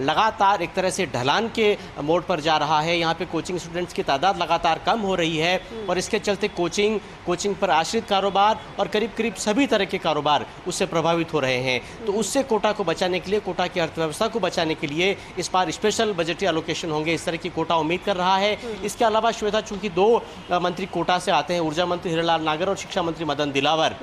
लगातार एक तरह से ढलान के मोड़ पर जा रहा है। यहाँ पे कोचिंग स्टूडेंट्स की तादाद लगातार कम हो रही है और इसके चलते कोचिंग पर आश्रित कारोबार और करीब करीब सभी तरह के कारोबार उससे प्रभावित हो रहे हैं। तो उससे कोटा को बचाने के लिए, कोटा की अर्थव्यवस्था को बचाने के लिए इस बार स्पेशल बजटीय एलोकेशन होंगे, इस तरह की कोटा उम्मीद कर रहा है। इसके अलावा श्वेता, चूंकि 2 मंत्री कोटा से आते हैं, ऊर्जा मंत्री हीरालाल नागर और शिक्षा मंत्री मदन दिलावर,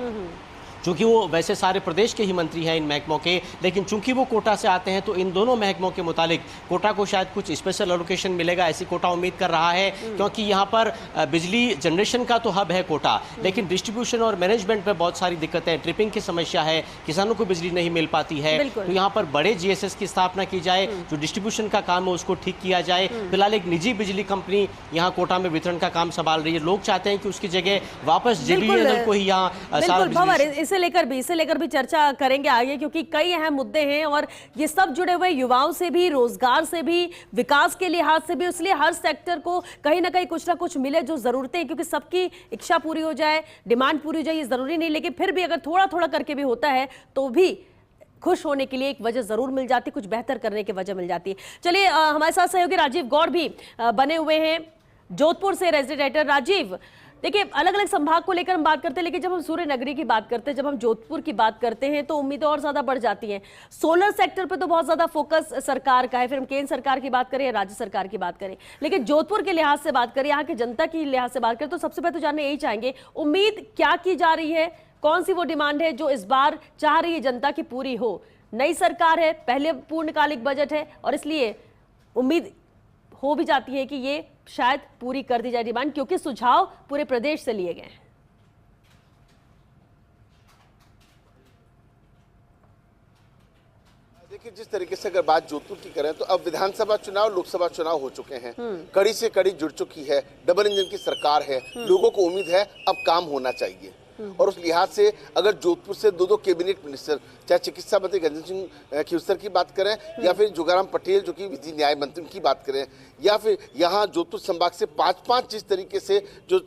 चूंकि वो वैसे सारे प्रदेश के ही मंत्री हैं इन महकमों के, लेकिन चूंकि वो कोटा से आते हैं तो इन दोनों महकमों के मुतालिक कोटा को शायद कुछ स्पेशल एलोकेशन मिलेगा, ऐसी कोटा उम्मीद कर रहा है। क्योंकि यहाँ पर बिजली जनरेशन का तो हब है कोटा, लेकिन डिस्ट्रीब्यूशन और मैनेजमेंट में बहुत सारी दिक्कतें, ट्रिपिंग की समस्या है, किसानों को बिजली नहीं मिल पाती है। तो यहाँ पर बड़े GSS की स्थापना की जाए, जो डिस्ट्रीब्यूशन का काम है उसको ठीक किया जाए। फिलहाल एक निजी बिजली कंपनी यहाँ कोटा में वितरण का काम संभाल रही है। लोग चाहते हैं कि उसकी जगह वापस JBL को ही यहाँ इसे लेकर भी चर्चा करेंगे आगे, क्योंकि कई अहम मुद्दे हैं और ये सब जुड़े हुए युवाओं से भी, रोजगार से भी, विकास के लिहाज से भी। इसलिए हर सेक्टर को कहीं ना कहीं कुछ ना कुछ मिले जो जरूरतें हैं, क्योंकि सबकी इच्छा पूरी हो जाए, डिमांड पूरी हो जाए ये जरूरी नहीं, लेकिन फिर भी अगर थोड़ा थोड़ा करके भी होता है तो भी खुश होने के लिए एक वजह जरूर मिल जाती, कुछ बेहतर करने की वजह मिल जाती है। चलिए हमारे साथ सहयोगी राजीव गौड़ भी बने हुए हैं, जोधपुर से रेजिडेंट। राजीव, देखिए अलग अलग संभाग को लेकर हम बात करते हैं, लेकिन जब हम सूर्य नगरी की बात करते हैं, जब हम जोधपुर की बात करते हैं तो उम्मीदें और ज्यादा बढ़ जाती हैं। सोलर सेक्टर पे तो बहुत ज्यादा फोकस सरकार का है, फिर हम केंद्र सरकार की बात करें या राज्य सरकार की बात करें, लेकिन जोधपुर के लिहाज से बात करें, यहाँ की जनता की लिहाज से बात करें, तो सबसे पहले तो जानना यही चाहेंगे, उम्मीद क्या की जा रही है, कौन सी वो डिमांड है जो इस बार चाह रही है जनता की पूरी हो? नई सरकार है, पहले पूर्णकालिक बजट है और इसलिए उम्मीद हो भी जाती है कि ये शायद पूरी कर दी जाए डिमांड, क्योंकि सुझाव पूरे प्रदेश से लिए गए हैं। देखिए, जिस तरीके से अगर बात जोधपुर की करें तो अब विधानसभा चुनाव, लोकसभा चुनाव हो चुके हैं, कड़ी से कड़ी जुड़ चुकी है, डबल इंजन की सरकार है, लोगों को उम्मीद है अब काम होना चाहिए। और उस लिहाज से अगर जोधपुर से 2 कैबिनेट मिनिस्टर, चाहे चिकित्सा मंत्री गजेंद्र सिंह खीवसर की बात करें या फिर जोगाराम पटेल जो कि विधि न्याय मंत्री की बात करें, या फिर यहाँ जोधपुर संभाग से 5-5 जिस तरीके से जो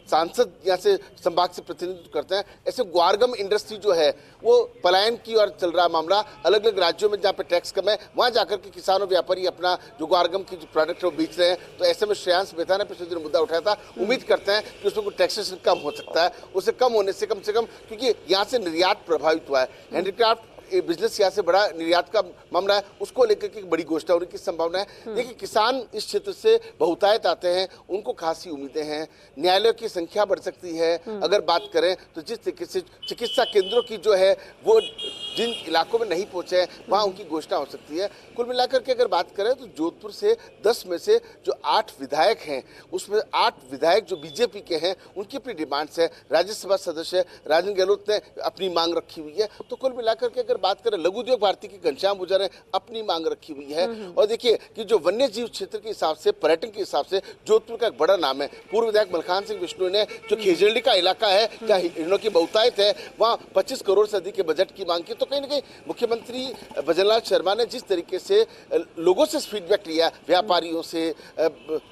सांसद यहाँ से संभाग से प्रतिनिधित्व करते हैं, ऐसे ग्वारगम इंडस्ट्री जो है वो पलायन की ओर चल रहा मामला। अलग अलग राज्यों में जहाँ पे टैक्स कम है वहाँ जाकर के किसान और व्यापारी अपना जो ग्वारगम की जो प्रोडक्ट है वो बेच रहे हैं। तो ऐसे में श्रेयांश मेहता ने पिछले दिन मुद्दा उठाया था, उम्मीद करते हैं कि उसमें कोई टैक्सेशन कम हो सकता है, उसे कम होने से कम, क्योंकि यहाँ से निर्यात प्रभावित हुआ है। हैंडीक्राफ्ट बिजनेस यहाँ से बड़ा निर्यात का मामला है, उसको लेकर के बड़ी घोषणा होने की संभावना है। देखिए, किसान इस क्षेत्र से बहुतायत आते हैं, उनको खासी उम्मीदें हैं, न्यायालयों की संख्या बढ़ सकती है। अगर बात करें तो जिस तरीके से चिकित्सा केंद्रों की जो है वो जिन इलाकों में नहीं पहुंचे हैं वहाँ उनकी घोषणा हो सकती है। कुल मिलाकर के अगर बात करें तो जोधपुर से 10 में से जो 8 विधायक हैं उसमें 8 विधायक जो बीजेपी के हैं उनकी अपनी डिमांड्स है। राज्यसभा सदस्य राजेंद्र गहलोत ने अपनी मांग रखी हुई है। तो कुल मिलाकर के अगर बात करें, लघु उद्योग भारती की घनश्याम गुर्जर ने अपनी मांग रखी हुई है। और देखिए कि जो वन्य जीव क्षेत्र के हिसाब से, पर्यटन के हिसाब से जोधपुर का एक बड़ा नाम है। पूर्व विधायक मलखान सिंह विष्णु ने जो खेजड़ी का इलाका है, क्या हिरणों की बहुतायत है, वहाँ 25 करोड़ से अधिक के बजट की मांग की। तो कहीं ना कहीं मुख्यमंत्री भजनलाल शर्मा ने जिस तरीके से लोगों से फीडबैक लिया, व्यापारियों से,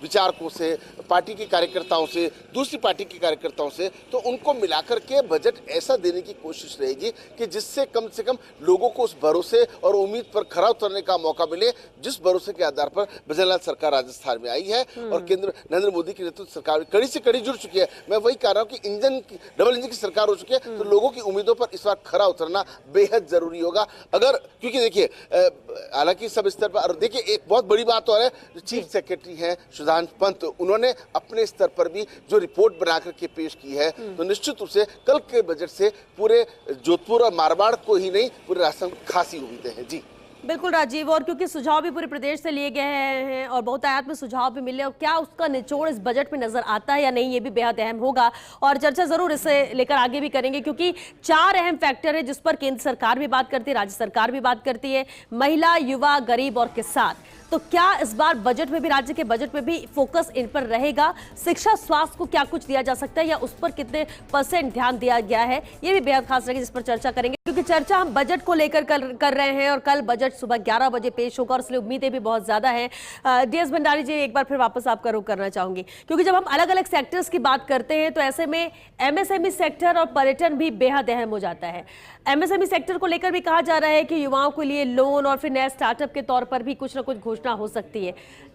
विचारकों से, पार्टी के कार्यकर्ताओं से, दूसरी पार्टी के कार्यकर्ताओं से, तो उनको मिलाकर के बजट ऐसा देने की कोशिश रहेगी कि जिससे कम से कम लोगों को उस भरोसे और उम्मीद पर खरा उतरने का मौका मिले, जिस भरोसे के आधार पर भजनलाल सरकार राजस्थान में आई है और केंद्र नरेंद्र मोदी की नेतृत्व सरकार कड़ी से कड़ी जुड़ चुकी है। मैं वही कह रहा हूं कि डबल इंजन की सरकार हो चुकी है, तो लोगों की उम्मीदों पर इस बार खरा उतरना बेहद जरूरी होगा। अगर क्योंकि देखिए, हालांकि सब स्तर पर, और देखिए एक बहुत बड़ी बात और है, चीफ सेक्रेटरी हैं सुधांशु पंत, उन्होंने अपने स्तर पर भी जो रिपोर्ट बना करके पेश की है, तो निश्चित रूप से कल के बजट से पूरे जोधपुर और मारवाड़ को ही नहीं, पूरे राजस्थान को खासी उम्मीदें हैं। जी बिल्कुल राजीव, और क्योंकि सुझाव भी पूरे प्रदेश से लिए गए हैं और बहुतायत में सुझाव भी मिले, और क्या उसका निचोड़ इस बजट में नजर आता है या नहीं, ये भी बेहद अहम होगा और चर्चा जरूर इसे लेकर आगे भी करेंगे, क्योंकि 4 अहम फैक्टर है जिस पर केंद्र सरकार भी बात करती है, राज्य सरकार भी बात करती है, महिला, युवा, गरीब और किसान। तो क्या इस बार बजट में भी, राज्य के बजट में भी फोकस इन पर रहेगा? शिक्षा, स्वास्थ्य को क्या कुछ दिया जा सकता है या उस पर कितने % ध्यान दिया गया है, ये भी बेहद खास रहेगी, जिस पर चर्चा करेंगे, क्योंकि चर्चा हम बजट को लेकर कर रहे हैं और कल बजट सुबह 11 बजे पेश होगा और इसलिए उम्मीदें भी बहुत ज्यादा हैं। DS भंडारी जी, एक बार फिर वापस आपका रुख करना चाहूंगी, क्योंकि जब हम अलग अलग सेक्टर्स की बात करते हैं तो ऐसे में MSME सेक्टर और पर्यटन भी बेहद अहम हो जाता है। MSME सेक्टर को लेकर भी कहा जा रहा है कि युवाओं के लिए लोन और फिर नए स्टार्टअप के तौर पर भी कुछ ना कुछ घोषणा हो सकती है।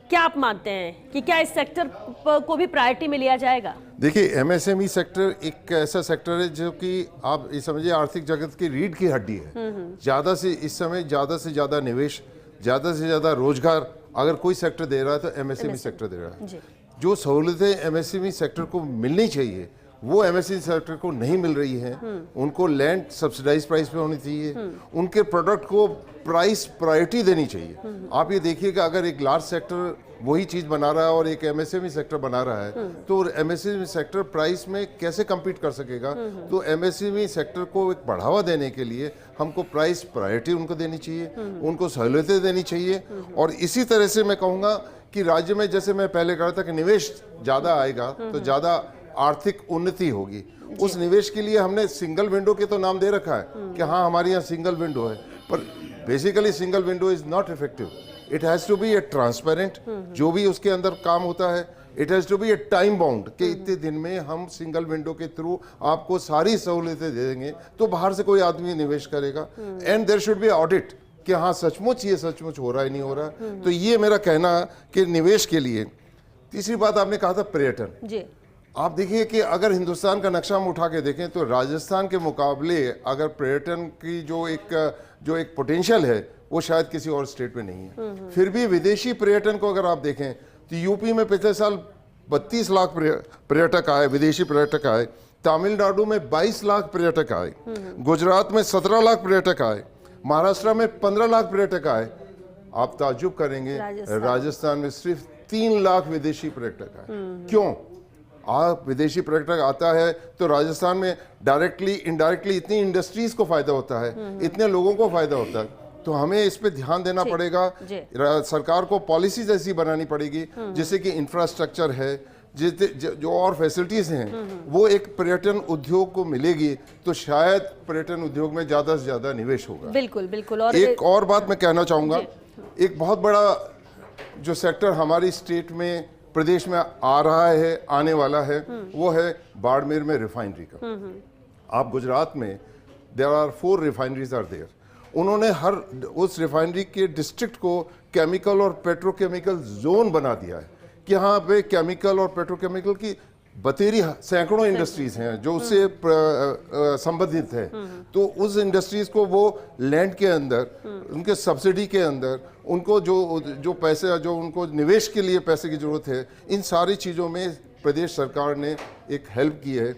क्या आप मानते हैं कि क्या इस सेक्टर को भी प्रायोरिटी में लिया जाएगा? देखिए, MSME सेक्टर एक ऐसा सेक्टर है जो कि आप ये समझिए आर्थिक जगत की रीढ़ की हड्डी है। ज्यादा से इस समय ज्यादा से ज्यादा निवेश, ज्यादा से ज्यादा रोजगार अगर कोई सेक्टर दे रहा है तो MSME सेक्टर दे रहा है। जो सहूलतें MSME सेक्टर को मिलनी चाहिए वो MSME सेक्टर को नहीं मिल रही है। उनको लैंड सब्सिडाइज प्राइस पे होनी चाहिए, उनके प्रोडक्ट को प्राइस प्रायोरिटी देनी चाहिए। आप ये देखिए कि अगर एक लार्ज सेक्टर वही चीज बना रहा है और एक MSME सेक्टर बना रहा है तो MSME सेक्टर प्राइस में कैसे compete कर सकेगा? तो MSME सेक्टर को एक बढ़ावा देने के लिए हमको प्राइस प्रायोरिटी उनको देनी चाहिए, उनको सहूलियतें देनी चाहिए। और इसी तरह से मैं कहूँगा कि राज्य में, जैसे मैं पहले कहा था कि निवेश ज़्यादा आएगा तो ज़्यादा आर्थिक उन्नति होगी। उस निवेश के लिए हमने सिंगल विंडो के तो नाम दे रखा है कि हाँ हमारे यहाँ सिंगल विंडो है, पर basically single window is not effective. It has to be a transparent, जो भी उसके अंदर काम होता है it has to be a time bound कि इतने दिन में हम सिंगल विंडो के थ्रू आपको सारी सहूलियतें दे देंगे तो बाहर से कोई आदमी निवेश करेगा। And there should be audit कि हाँ सचमुच ये सचमुच हो रहा है नहीं हो रहा। तो ये मेरा कहना कि निवेश के लिए। तीसरी बात आपने कहा था पर्यटन। आप देखिए कि अगर हिंदुस्तान का नक्शा हम उठा के देखें तो राजस्थान के मुकाबले अगर पर्यटन की जो एक पोटेंशियल है वो शायद किसी और स्टेट में नहीं है। फिर भी विदेशी पर्यटन को अगर आप देखें तो यूपी में पिछले साल 32 लाख पर्यटक आए, विदेशी पर्यटक आए। तमिलनाडु में 22 लाख पर्यटक आए, गुजरात में 17 लाख पर्यटक आए, महाराष्ट्र में 15 लाख पर्यटक आए। आप ताज्जुब करेंगे राजस्थान में सिर्फ 3 लाख विदेशी पर्यटक आए। क्यों? आप विदेशी पर्यटक आता है तो राजस्थान में डायरेक्टली इनडायरेक्टली इतनी इंडस्ट्रीज को फायदा होता है, इतने लोगों को फायदा होता है। तो हमें इस पे ध्यान देना पड़ेगा। सरकार को पॉलिसीज ऐसी बनानी पड़ेगी जैसे कि इंफ्रास्ट्रक्चर है, जो और फैसिलिटीज हैं वो एक पर्यटन उद्योग को मिलेगी तो शायद पर्यटन उद्योग में ज्यादा से ज्यादा निवेश होगा। बिल्कुल बिल्कुल। और एक और बात मैं कहना चाहूंगा, एक बहुत बड़ा जो सेक्टर हमारी स्टेट में प्रदेश में आ रहा है, आने वाला है, वो है बाड़मेर में रिफाइनरी का। आप गुजरात में there are 4 refineries are there. उन्होंने हर उस रिफाइनरी के डिस्ट्रिक्ट को केमिकल और पेट्रोकेमिकल जोन बना दिया है कि यहाँ पे केमिकल और पेट्रोकेमिकल की बतेरी सैकड़ों इंडस्ट्रीज हैं जो उससे संबंधित है। तो उस इंडस्ट्रीज को वो लैंड के अंदर, उनके सब्सिडी के अंदर, उनको जो पैसे, जो उनको निवेश के लिए पैसे की जरूरत है, इन सारी चीज़ों में प्रदेश सरकार ने एक हेल्प की है।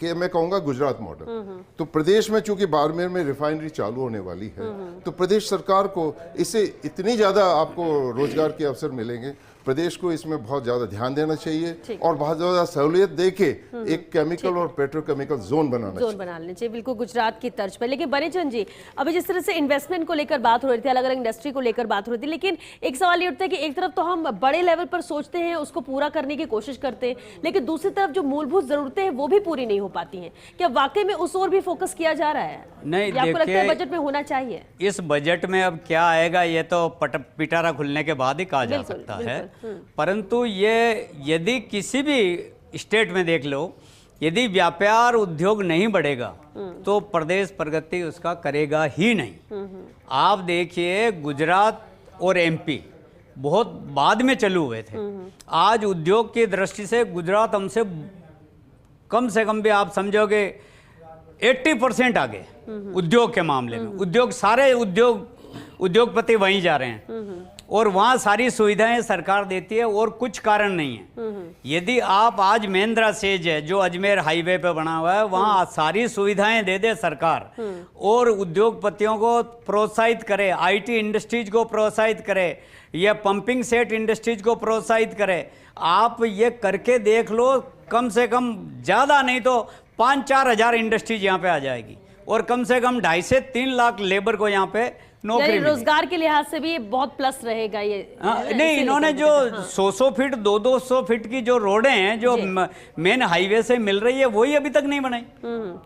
ये मैं कहूँगा गुजरात मॉडल। तो प्रदेश में चूंकि बाड़मेर में रिफाइनरी चालू होने वाली है तो प्रदेश सरकार को इससे इतनी ज़्यादा आपको रोजगार के अवसर मिलेंगे। प्रदेश को इसमें बहुत ज्यादा ध्यान देना चाहिए और बहुत ज्यादा सहूलियत देके एक केमिकल और पेट्रोकेमिकल जोन बनाना चाहिए। बिल्कुल गुजरात की तर्ज पर। लेकिन बनीचंद जी, अभी जिस तरह से इन्वेस्टमेंट को लेकर बात हो रही थी, अलग अलग इंडस्ट्री को लेकर बात हो रही थी, लेकिन एक सवाल ये उठता है कि एक तरफ तो हम बड़े लेवल पर सोचते हैं, उसको पूरा करने की कोशिश करते हैं, लेकिन दूसरी तरफ जो मूलभूत जरूरतें हैं वो भी पूरी नहीं हो पाती हैं। क्या वाकई में उस ओर भी फोकस किया जा रहा है? नहीं, आपको लगता है बजट में होना चाहिए? इस बजट में अब क्या आएगा ये तो पिटारा खुलने के बाद ही कहा जा सकता है। परंतु ये यदि किसी भी स्टेट में देख लो, यदि व्यापार उद्योग नहीं बढ़ेगा तो प्रदेश प्रगति उसका करेगा ही नहीं। आप देखिए गुजरात और MP बहुत बाद में चालू हुए थे। आज उद्योग की दृष्टि से गुजरात हमसे कम से कम भी आप समझोगे 80% आगे उद्योग के मामले में। उद्योग, सारे उद्योग उद्योगपति वहीं जा रहे हैं और वहाँ सारी सुविधाएं सरकार देती है और कुछ कारण नहीं है। यदि आप आज महिंद्रा सेज है जो अजमेर हाईवे पे बना हुआ है, वहाँ सारी सुविधाएं दे दे सरकार और उद्योगपतियों को प्रोत्साहित करे, आईटी इंडस्ट्रीज को प्रोत्साहित करे या पंपिंग सेट इंडस्ट्रीज को प्रोत्साहित करे। आप ये करके देख लो, कम से कम ज़्यादा नहीं तो 5-4 हज़ार इंडस्ट्रीज यहाँ पे आ जाएगी और कम से कम 2.5 से 3 लाख लेबर को यहाँ पे नौकरी मिलेगी। रोजगार के लिहाज से भी ये बहुत प्लस रहेगा ये। नहीं, इन्होंने जो 100 फीट 200 फीट की जो रोडें हैं जो मेन हाईवे से मिल रही है वही अभी तक नहीं बनाई।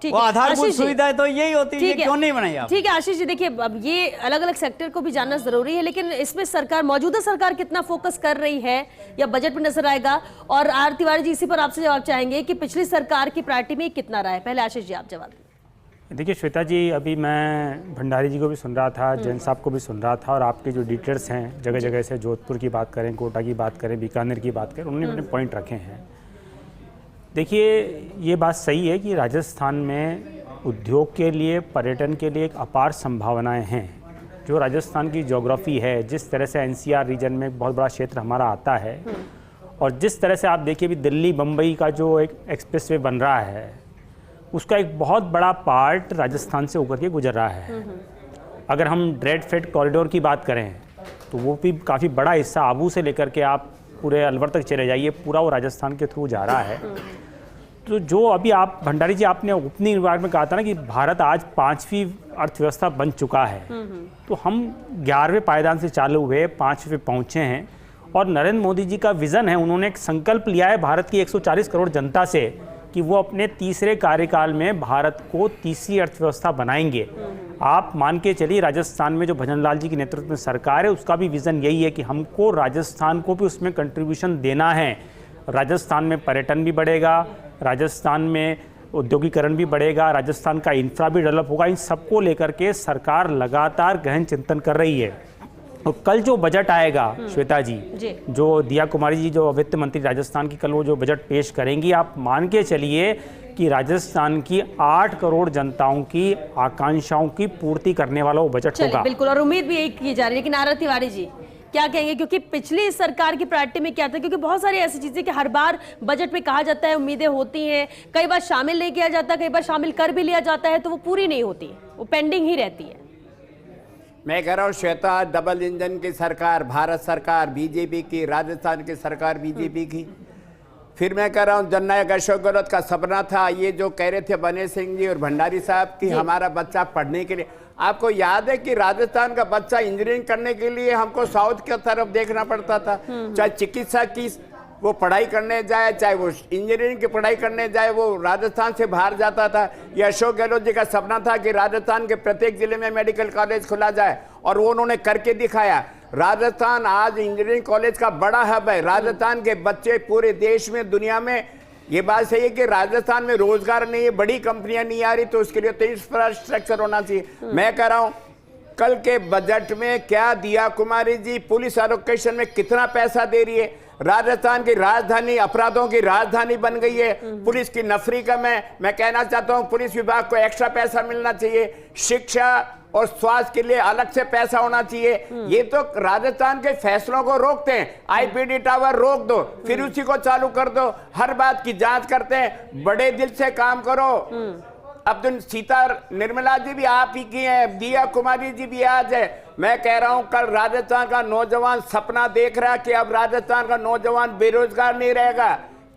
ठीक वो है आधारभूत सुविधाएं तो यही होती है, क्यों नहीं बनाई आप? ठीक है आशीष जी, देखिए अब ये अलग अलग सेक्टर को भी जानना जरूरी है, लेकिन इसमें सरकार, मौजूदा सरकार कितना फोकस कर रही है या बजट में नजर आएगा? और आर तिवारी जी, इसी पर आपसे जवाब चाहेंगे कि पिछली सरकार की प्रायोरिटी में कितना रहा है। पहले आशीष जी आप जवाब दें। देखिए श्वेता जी, अभी मैं भंडारी जी को भी सुन रहा था, जैन साहब को भी सुन रहा था, और आपके जो डिटेल्स हैं जगह जगह से, जोधपुर की बात करें, कोटा की बात करें, बीकानेर की बात करें, उन्होंने अपने पॉइंट रखे हैं। देखिए ये बात सही है कि राजस्थान में उद्योग के लिए, पर्यटन के लिए एक अपार संभावनाएं हैं। जो राजस्थान की ज्योग्राफी है, जिस तरह से एनसीआर रीजन में एक बहुत बड़ा क्षेत्र हमारा आता है, और जिस तरह से आप देखिए अभी दिल्ली बम्बई का जो एक एक्सप्रेसवे बन रहा है, उसका एक बहुत बड़ा पार्ट राजस्थान से होकर के गुजर रहा है। अगर हम ड्रेड फेड कॉरिडोर की बात करें तो वो भी काफ़ी बड़ा हिस्सा, आबू से लेकर के आप पूरे अलवर तक चले जाइए, पूरा वो राजस्थान के थ्रू जा रहा है। तो जो अभी आप भंडारी जी आपने ओपनिंग रिमार्क में कहा था ना कि भारत आज 5वीं अर्थव्यवस्था बन चुका है, तो हम 11वें पायदान से चालू हुए 5वें पहुँचे हैं। और नरेंद्र मोदी जी का विज़न है, उन्होंने एक संकल्प लिया है भारत की 140 करोड़ जनता से कि वो अपने तीसरे कार्यकाल में भारत को तीसरी अर्थव्यवस्था बनाएंगे। आप मान के चलिए राजस्थान में जो भजनलाल जी के नेतृत्व में सरकार है, उसका भी विज़न यही है कि हमको राजस्थान को भी उसमें कंट्रीब्यूशन देना है। राजस्थान में पर्यटन भी बढ़ेगा, राजस्थान में औद्योगिकरण भी बढ़ेगा, राजस्थान का इंफ्रा भी डेवलप होगा। इन सबको लेकर के सरकार लगातार गहन चिंतन कर रही है। और कल जो बजट आएगा श्वेता जी, जो दिया कुमारी जी जो वित्त मंत्री राजस्थान की, कल वो जो बजट पेश करेंगी, आप मान के चलिए कि राजस्थान की 8 करोड़ जनताओं की आकांक्षाओं की पूर्ति करने वाला वो बजट होगा। बिल्कुल, और उम्मीद भी यही की जा रही है। लेकिन आर तिवारी जी क्या कहेंगे, क्योंकि पिछली सरकार की प्रायोरिटी में क्या था? क्योंकि बहुत सारी ऐसी चीजें कि हर बार बजट में कहा जाता है, उम्मीदें होती हैं, कई बार शामिल नहीं किया जाता, कई बार शामिल कर भी लिया जाता है, तो वो पूरी नहीं होती, वो पेंडिंग ही रहती है। मैं कह रहा हूँ श्वेता, डबल इंजन की सरकार भारत सरकार बीजेपी की, राजस्थान की सरकार बीजेपी की। फिर मैं कह रहा हूँ जननायक अशोक गहलोत का सपना था, ये जो कह रहे थे बने सिंह जी और भंडारी साहब कि हमारा बच्चा पढ़ने के लिए, आपको याद है कि राजस्थान का बच्चा इंजीनियरिंग करने के लिए हमको साउथ की तरफ देखना पड़ता था। चाहे चिकित्सा की वो पढ़ाई करने जाए, चाहे वो इंजीनियरिंग की पढ़ाई करने जाए, वो राजस्थान से बाहर जाता था। ये अशोक गहलोत जी का सपना था कि राजस्थान के प्रत्येक जिले में मेडिकल कॉलेज खुला जाए, और वो उन्होंने करके दिखाया। राजस्थान आज इंजीनियरिंग कॉलेज का बड़ा हब है। राजस्थान के बच्चे पूरे देश में, दुनिया में, ये बात सही है कि राजस्थान में रोजगार नहीं है, बड़ी कंपनियां नहीं आ रही, तो उसके लिए तो इंफ्रास्ट्रक्चर होना चाहिए। मैं कह रहा हूं कल के बजट में क्या दिया कुमारी जी पुलिस एलोकेशन में कितना पैसा दे रही है? राजस्थान की राजधानी अपराधों की राजधानी बन गई है, पुलिस की नफरी कम है। मैं कहना चाहता हूं पुलिस विभाग को एक्स्ट्रा पैसा मिलना चाहिए, शिक्षा और स्वास्थ्य के लिए अलग से पैसा होना चाहिए। ये तो राजस्थान के फैसलों को रोकते हैं। आईपीडी टावर रोक दो, फिर उसी को चालू कर दो, हर बात की जांच करते हैं। बड़े दिल से काम करो। अब तो सीता निर्मला जी भी आप ही की हैं, दिया कुमारी जी भी आज है। मैं कह रहा हूं कल राजस्थान का नौजवान सपना देख रहा है कि अब राजस्थान का नौजवान बेरोजगार नहीं रहेगा।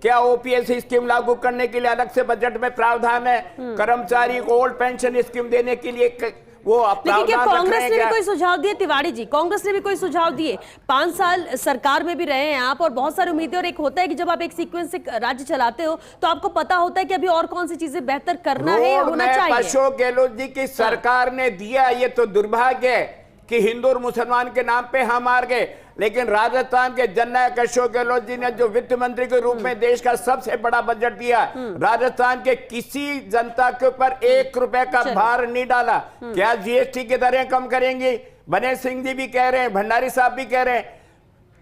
क्या ओपीएस स्कीम लागू करने के लिए अलग से बजट में प्रावधान है? कर्मचारी को ओल्ड पेंशन स्कीम देने के लिए वो लेकिन क्या कांग्रेस ने भी कोई सुझाव दिए? तिवारी जी, कांग्रेस ने भी कोई सुझाव दिए? 5 साल सरकार में भी रहे हैं आप, और बहुत सारी उम्मीदें, और एक होता है कि जब आप एक सीक्वेंस से राज्य चलाते हो तो आपको पता होता है कि अभी और कौन सी चीजें बेहतर करना है, होना चाहिए। अशोक गहलोत जी की सरकार ने दिया, ये तो दुर्भाग्य है कि हिंदू और मुसलमान के नाम पे हम हार गए। लेकिन राजस्थान के जननायक अशोक गहलोत जी ने जो वित्त मंत्री के रूप में देश का सबसे बड़ा बजट दिया, राजस्थान के किसी जनता के ऊपर 1 रुपए का भार नहीं डाला। क्या जीएसटी की दरें कम करेंगी? बने सिंह जी भी कह रहे हैं, भंडारी साहब भी कह रहे हैं।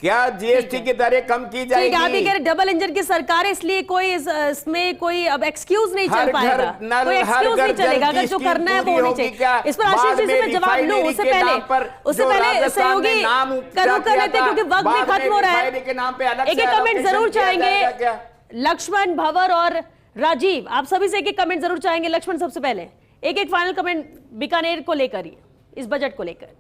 क्या जीएसटी की दरें कम की जाएगी? आप ये कह रहे डबल इंजन की सरकार है इसलिए कोई इसमें कोई अब एक्सक्यूज नहीं चल पाएगा, कोई एक्सक्यूज नहीं चलेगा। अगर जो करना है वो होनी चाहिए। इस पर आशीष जी से मैं जवाब लूं उससे पहले सहयोगी करो कर लेते क्योंकि वक्त भी खत्म हो रहा है। एक एक कमेंट जरूर चाहेंगे लक्ष्मण, भंवर और राजीव, आप सभी से एक एक कमेंट जरूर चाहेंगे। लक्ष्मण सबसे पहले एक एक फाइनल कमेंट बीकानेर को लेकर ही, इस बजट को लेकर।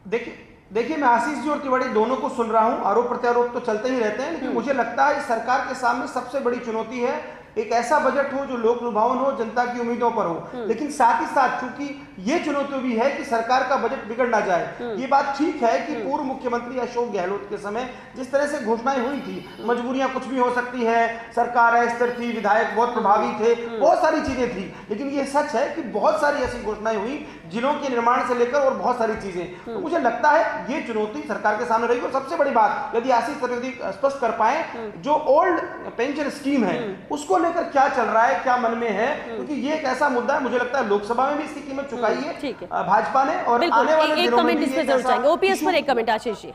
देखिए मैं आशीष जी और तिवारी दोनों को सुन रहा हूं, आरोप प्रत्यारोप तो चलते ही रहते हैं, लेकिन मुझे लगता है इस सरकार के सामने सबसे बड़ी चुनौती है एक ऐसा बजट हो जो लोक लुभावन हो, जनता की उम्मीदों पर हो। लेकिन साथ ही साथ चूंकि ये चुनौती भी है कि सरकार का बजट बिगड़ ना जाए। ये बात ठीक है कि पूर्व मुख्यमंत्री अशोक गहलोत के समय जिस तरह से घोषणाएं हुई थी, मजबूरियां कुछ भी हो सकती है, सरकार अस्थिर थी, विधायक बहुत प्रभावी थे, बहुत सारी चीजें थी। लेकिन ये सच है कि बहुत सारी ऐसी घोषणाएं हुई जिलों के निर्माण से लेकर और बहुत सारी चीजें। तो मुझे लगता है ये चुनौती सरकार के सामने रहेगी। और सबसे बड़ी बात यदि आशीष चतुर्वेदी स्पष्ट कर पाए जो ओल्ड पेंशन स्कीम है उसको लेकर क्या चल रहा है, क्या मन में है, क्योंकि ये एक ऐसा मुद्दा है, मुझे लगता है लोकसभा में भी इसकी कीमत चुकाई है भाजपा ने और आने वाले दिनों में भी इस पे जरूर चाहेंगे। ओपीएस पर एक कमेंट आशीष जी।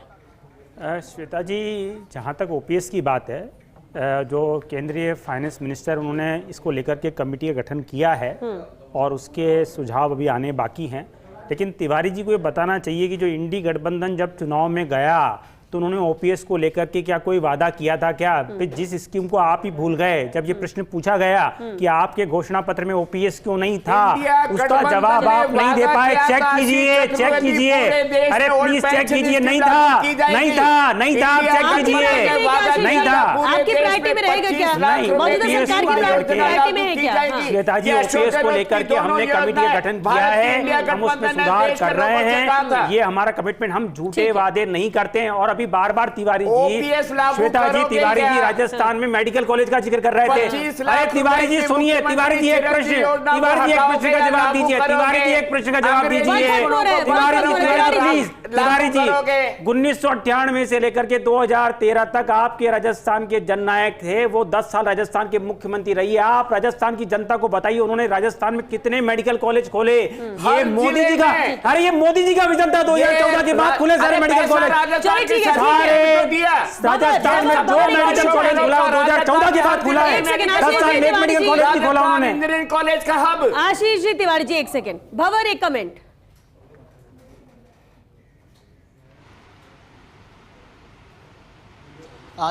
श्वेता जी, जहाँ तक ओपीएस की बात है, जो केंद्रीय फाइनेंस मिनिस्टर उन्होंने इसको लेकर के कमेटी का गठन किया है और उसके सुझाव अभी आने बाकी हैं। लेकिन तिवारी जी को ये बताना चाहिए कि जो इंडी गठबंधन जब चुनाव में गया तो उन्होंने ओपीएस को लेकर के क्या कोई वादा किया था क्या? फिर जिस स्कीम को आप ही भूल गए, जब ये प्रश्न पूछा गया कि आपके घोषणा पत्र में ओपीएस क्यों नहीं था, उसका जवाब आप नहीं दे पाए। चेक कीजिए, चेक कीजिए, अरे प्लीज चेक कीजिए। नहीं था, नहीं था, नहीं था, आप चेक कीजिए, नहीं था। आपकी प्रायोरिटी में रहेगा क्या? मौजूदा सरकार की प्रायोरिटी में है क्या? श्वेता जी, ओपीएस को लेकर के हमने कमेटी का गठन किया है, हम उसमें सुधार कर रहे हैं, ये हमारा कमिटमेंट। हम झूठे वादे नहीं करते हैं। और बार बार तिवारी जी, श्वेता जी, तिवारी जी राजस्थान में मेडिकल कॉलेज का जिक्र कर रहे थे। अरे तिवारी जी सुनिए, तिवारी जी एक प्रश्न, तिवारी जी एक प्रश्न का जवाब दीजिए, तिवारी जी एक प्रश्न का जवाब दीजिए, तिवारी जी 1998 से लेकर के 2013 तक आपके राजस्थान के जननायक थे, वो 10 साल राजस्थान के मुख्यमंत्री रही। आप राजस्थान की जनता को बताइए उन्होंने राजस्थान में कितने मेडिकल कॉलेज खोले। ये मोदी जी का, अरे ये मोदी जी का विजन था। 2014 के बाद खुले सारे मेडिकल कॉलेज। राजस्थान में जो मेडिकल कॉलेज खुला 2014 के बाद खुला है, 10 साल में एक मेडिकल कॉलेज नहीं खोला उन्होंने। इंजीनियरिंग कॉलेज का हब। आशीष जी, तिवारी जी एक सेकंड, भंवर एक कमेंट।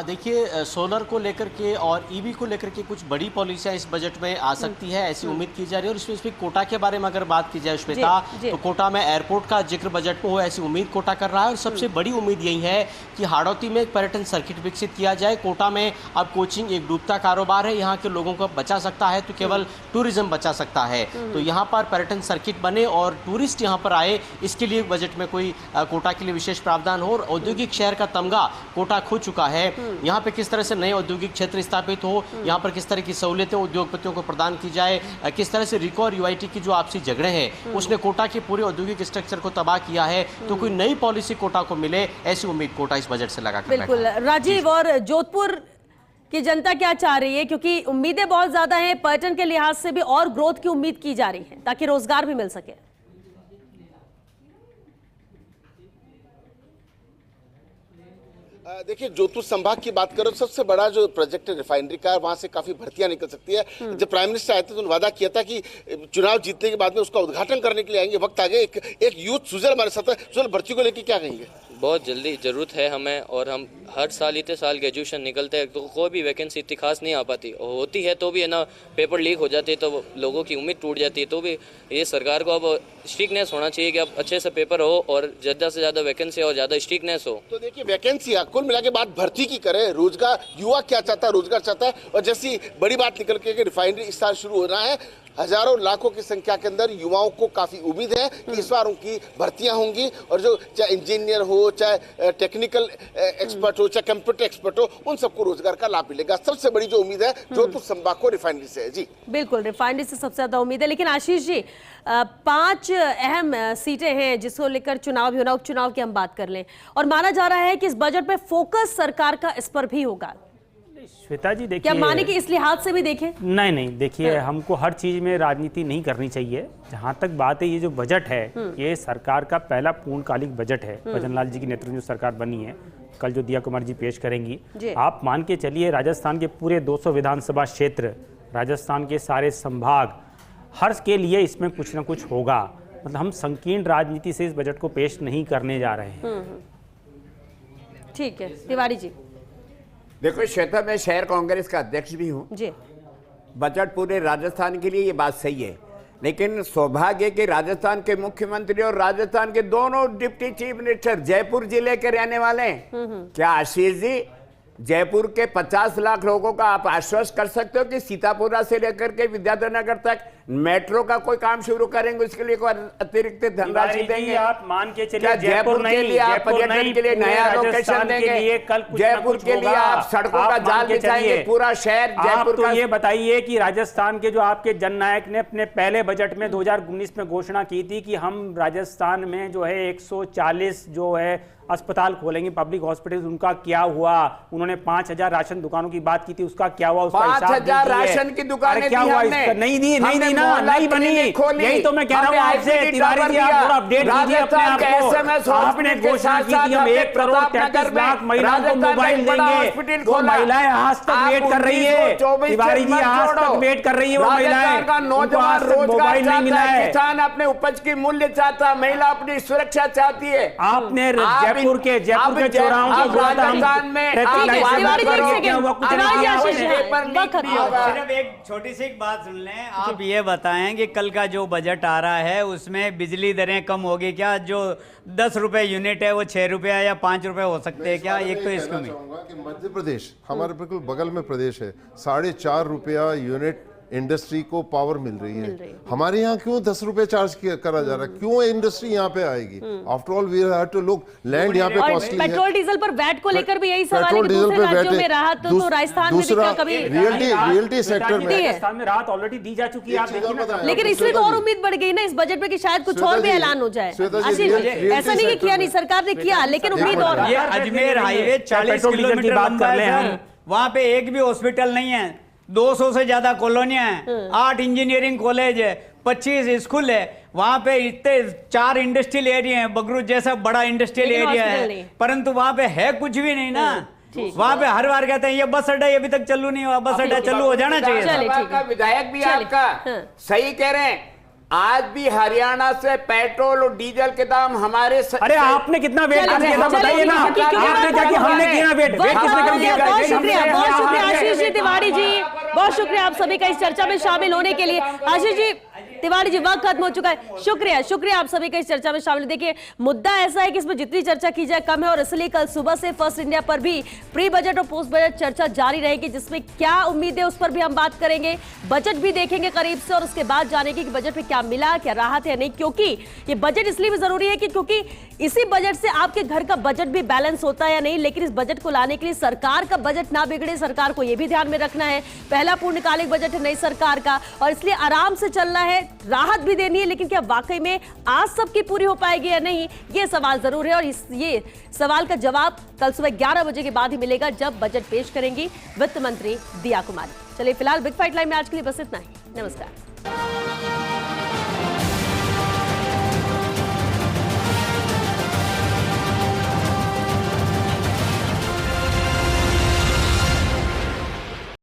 देखिए सोलर को लेकर के और ईवी को लेकर के कुछ बड़ी पॉलिसियां इस बजट में आ सकती है, ऐसी उम्मीद की जा रही है। और स्पेसिफिक कोटा के बारे में अगर बात की जाए श्वेता, तो कोटा में एयरपोर्ट का जिक्र बजट में हो, ऐसी उम्मीद कोटा कर रहा है। और सबसे बड़ी उम्मीद यही है कि हाड़ौती में एक पर्यटन सर्किट विकसित किया जाए। कोटा में अब कोचिंग एक डूबता कारोबार है, यहाँ के लोगों को बचा सकता है तो केवल टूरिज्म बचा सकता है। तो यहाँ पर पर्यटन सर्किट बने और टूरिस्ट यहाँ पर आए, इसके लिए बजट में कोई कोटा के लिए विशेष प्रावधान हो। और औद्योगिक शहर का तमगा कोटा खो चुका है, यहाँ पे किस तरह से नए औद्योगिक क्षेत्र स्थापित हो, यहाँ पर किस तरह की सहूलियतें उद्योगपतियों को प्रदान की जाए, किस तरह से रिको और यूआईटी की जो आपसी झगड़े हैं उसने कोटा के पूरे औद्योगिक स्ट्रक्चर को तबाह किया है। तो कोई नई पॉलिसी कोटा को मिले, ऐसी उम्मीद कोटा इस बजट से लगा। बिल्कुल। राजीव, और जोधपुर की जनता क्या चाह रही है, क्योंकि उम्मीदें बहुत ज्यादा हैं, पर्यटन के लिहाज से भी और ग्रोथ की उम्मीद की जा रही है ताकि रोजगार भी मिल सके। देखिए जोधपुर संभाग की बात करो, सबसे बड़ा जो प्रोजेक्ट है रिफाइनरी का, वहां से काफी भर्तियां निकल सकती है। जब प्राइम मिनिस्टर आए थे तो उन्होंने वादा किया था कि चुनाव जीतने के बाद में उसका उद्घाटन करने के लिए आएंगे। वक्त आ गया। एक यूथ सुजल हमारे साथ है, सुजल भर्ती को लेकर क्या कहेंगे? बहुत जल्दी ज़रूरत है हमें, और हम हर साल इतने साल ग्रेजुएशन निकलते हैं तो कोई भी वैकेंसी इतनी खास नहीं आ पाती, होती है तो भी है ना, पेपर लीक हो जाती है तो लोगों की उम्मीद टूट जाती है। तो भी ये सरकार को अब स्ट्रिक्टनेस होना चाहिए कि अब अच्छे से पेपर हो और ज़्यादा से ज़्यादा वैकेंसी और ज़्यादा स्ट्रिक्टनेस हो। तो देखिए वैकेंसी कुल मिला के बात भर्ती की करें, रोजगार, युवा क्या चाहता है, रोजगार चाहता है। और जैसी बड़ी बात निकल के रिफाइनरी इस साल शुरू हो रहा है, हजारों लाखों की संख्या के अंदर युवाओं को काफी उम्मीद है कि इस बार उनकी भर्तियां होंगी। और जो चाहे इंजीनियर हो, चाहे टेक्निकल एक्सपर्ट हो, चाहे कंप्यूटर एक्सपर्ट हो, उन सबको रोजगार का लाभ मिलेगा। सबसे बड़ी जो उम्मीद है जोधपुर संभाग को रिफाइनरी से है। जी बिल्कुल, रिफाइनरी से सबसे ज्यादा उम्मीद है। लेकिन आशीष जी, 5 अहम सीटें हैं जिसको लेकर चुनाव भी होना, उपचुनाव की हम बात कर लें, और माना जा रहा है कि इस बजट में फोकस सरकार का इस पर भी होगा। श्वेता जी क्या देखिए, माने कि इस लिहाज से भी देखें? नहीं नहीं, देखिए हमको हर चीज़ में राजनीति नहीं करनी चाहिए। जहाँ तक बात है, ये जो बजट है ये सरकार का पहला पूर्णकालिक बजट है। भजनलाल जी की नेतृत्व में जो सरकार बनी है, कल जो दिया कुमार जी पेश करेंगी, आप मान के चलिए राजस्थान के पूरे 200 विधानसभा क्षेत्र, राजस्थान के सारे संभाग, हर के लिए इसमें कुछ ना कुछ होगा। मतलब हम संकीर्ण राजनीति से इस बजट को पेश नहीं करने जा रहे हैं। ठीक है तिवारी जी। देखो श्वेता, मैं शहर कांग्रेस का अध्यक्ष भी हूँ जी। बजट पूरे राजस्थान के लिए ये बात सही है, लेकिन सौभाग्य के राजस्थान के मुख्यमंत्री और राजस्थान के दोनों डिप्टी चीफ मिनिस्टर जयपुर जिले के रहने वाले हैं। क्या आशीष जी, जयपुर के 50 लाख लोगों का आप आश्वस्त कर सकते हो कि सीतापुरा से लेकर के विद्याधर तक मेट्रो का कोई काम शुरू करेंगे, उसके लिए कोई अतिरिक्त धनराशि देंगे? आप मान के चलिए क्या जयपुर के लिए आप पर्यटन के लिए नया लोकेशन देंगे? जयपुर के लिए आप सड़कों का जाल बिछाएंगे? पूरा शहर जयपुर का। ये बताइए कि राजस्थान के जो आपके जननायक ने अपने पहले बजट में 2019 में घोषणा की थी कि हम राजस्थान में जो है 140 जो है अस्पताल खोलेंगे, पब्लिक हॉस्पिटल, उनका क्या हुआ? उन्होंने 5000 राशन दुकानों की बात की थी, उसका क्या हुआ? उसका 5000 राशन की दुकानें क्या हुआ? नहीं दी, नहीं दी ना, नहीं बनी। यही तो मैं कह रहा हूँ आपसे तिवारी जी, आप थोड़ा अपडेट कीजिए अपने आप को। आपने घोषणा की थी हम 1 करोड़ 33 लाख महिलाओं को मोबाइल देंगे, वो महिलाएं आज तक वेट कर रही है। तिवारी जी आज तक वेट कर रही है वो महिलाएं, नौजवान रोजगार चाहता है, किसान अपने उपज की मूल्य चाहता है, महिला अपनी सुरक्षा चाहती है। आपने जयपुर के चौराहों को राजस्थान में सिर्फ एक छोटी सी बात सुन लें। आप ये बताएं कि कल का जो बजट आ रहा है उसमें बिजली दरें कम होगी क्या? जो 10 रुपए यूनिट है वो 6 रुपया या 5 रुपए हो सकते हैं क्या? एक तो इसको चाहूंगा कि मध्य प्रदेश हमारे बिल्कुल बगल में प्रदेश है, 4.5 रुपया यूनिट इंडस्ट्री को पावर मिल रही है। हमारे यहाँ क्यों 10 रुपए चार्ज करा जा रहा है? क्यों इंडस्ट्री यहाँ पे आएगी? After all we have to look, land यहाँ पे कॉस्टली है। पेट्रोल डीजल पर वैट को लेकर भी यही सवाल है कि दूसरे राज्यों में राहत तो राजस्थान में भी क्या कभी रियल्टी सेक्टर में राजस्थान में राहत ऑलरेडी दी जा चुकी है, आप देखिए ना। लेकिन इसमें तो और उम्मीद बढ़ गई ना इस बजट में कि शायद कुछ और भी ऐलान हो जाए। ऐसा नहीं किया, नहीं सरकार ने किया, लेकिन उम्मीद और। ये अजमेर हाईवे 40 किलोमीटर लंबा है, वहां पे एक भी हॉस्पिटल नहीं है, 200 से ज्यादा कॉलोनियां हैं, 8 इंजीनियरिंग कॉलेज है, 25 स्कूल है, वहां पे इतने 4 इंडस्ट्रियल एरिया हैं, बगरू जैसा बड़ा इंडस्ट्रियल एरिया है, परंतु वहां पे है कुछ भी नहीं ना। वहां पे हर बार कहते हैं ये बस अड्डा अभी तक चालू नहीं हुआ, बस अड्डा चालू हो जाना चाहिए। विधायक भी आपका सही कह रहे हैं, आज भी हरियाणा से पेट्रोल और डीजल के दाम हमारे अरे आपने कितना वेट कर दिया बताइए ना, आपने क्या किया? हमने किया वेट किसने किया? बहुत शुक्रिया आशीष जी तिवारी जी, बहुत शुक्रिया आप सभी का इस चर्चा में शामिल होने के लिए। आशीष जी तिवारी जी, वक्त खत्म हो चुका है। शुक्रिया आप सभी का इस चर्चा में शामिल। देखिए मुद्दा ऐसा है कि इसमें जितनी चर्चा की जाए कम है, और इसलिए कल सुबह से फर्स्ट इंडिया पर भी प्री बजट और पोस्ट बजट चर्चा जारी रहेगी, जिसमें क्या उम्मीद है उस पर भी हम बात करेंगे, बजट भी देखेंगे करीब से, और उसके बाद जानेंगे कि बजट में क्या मिला, क्या राहत है नहीं। क्योंकि ये बजट इसलिए भी जरूरी है कि क्योंकि इसी बजट से आपके घर का बजट भी बैलेंस होता है या नहीं। लेकिन इस बजट को लाने के लिए सरकार का बजट ना बिगड़े, सरकार को यह भी ध्यान में रखना है। पहला पूर्णकालिक बजट है नई सरकार का, और इसलिए आराम से चलना है, राहत भी देनी है, लेकिन क्या वाकई में आज सबकी पूरी हो पाएगी या नहीं, ये सवाल जरूर है। और ये सवाल का जवाब कल सुबह 11 बजे के बाद ही मिलेगा, जब बजट पेश करेंगी वित्त मंत्री दिया कुमारी। चलिए फिलहाल बिग फाइट लाइन में आज के लिए बस इतना ही। नमस्कार।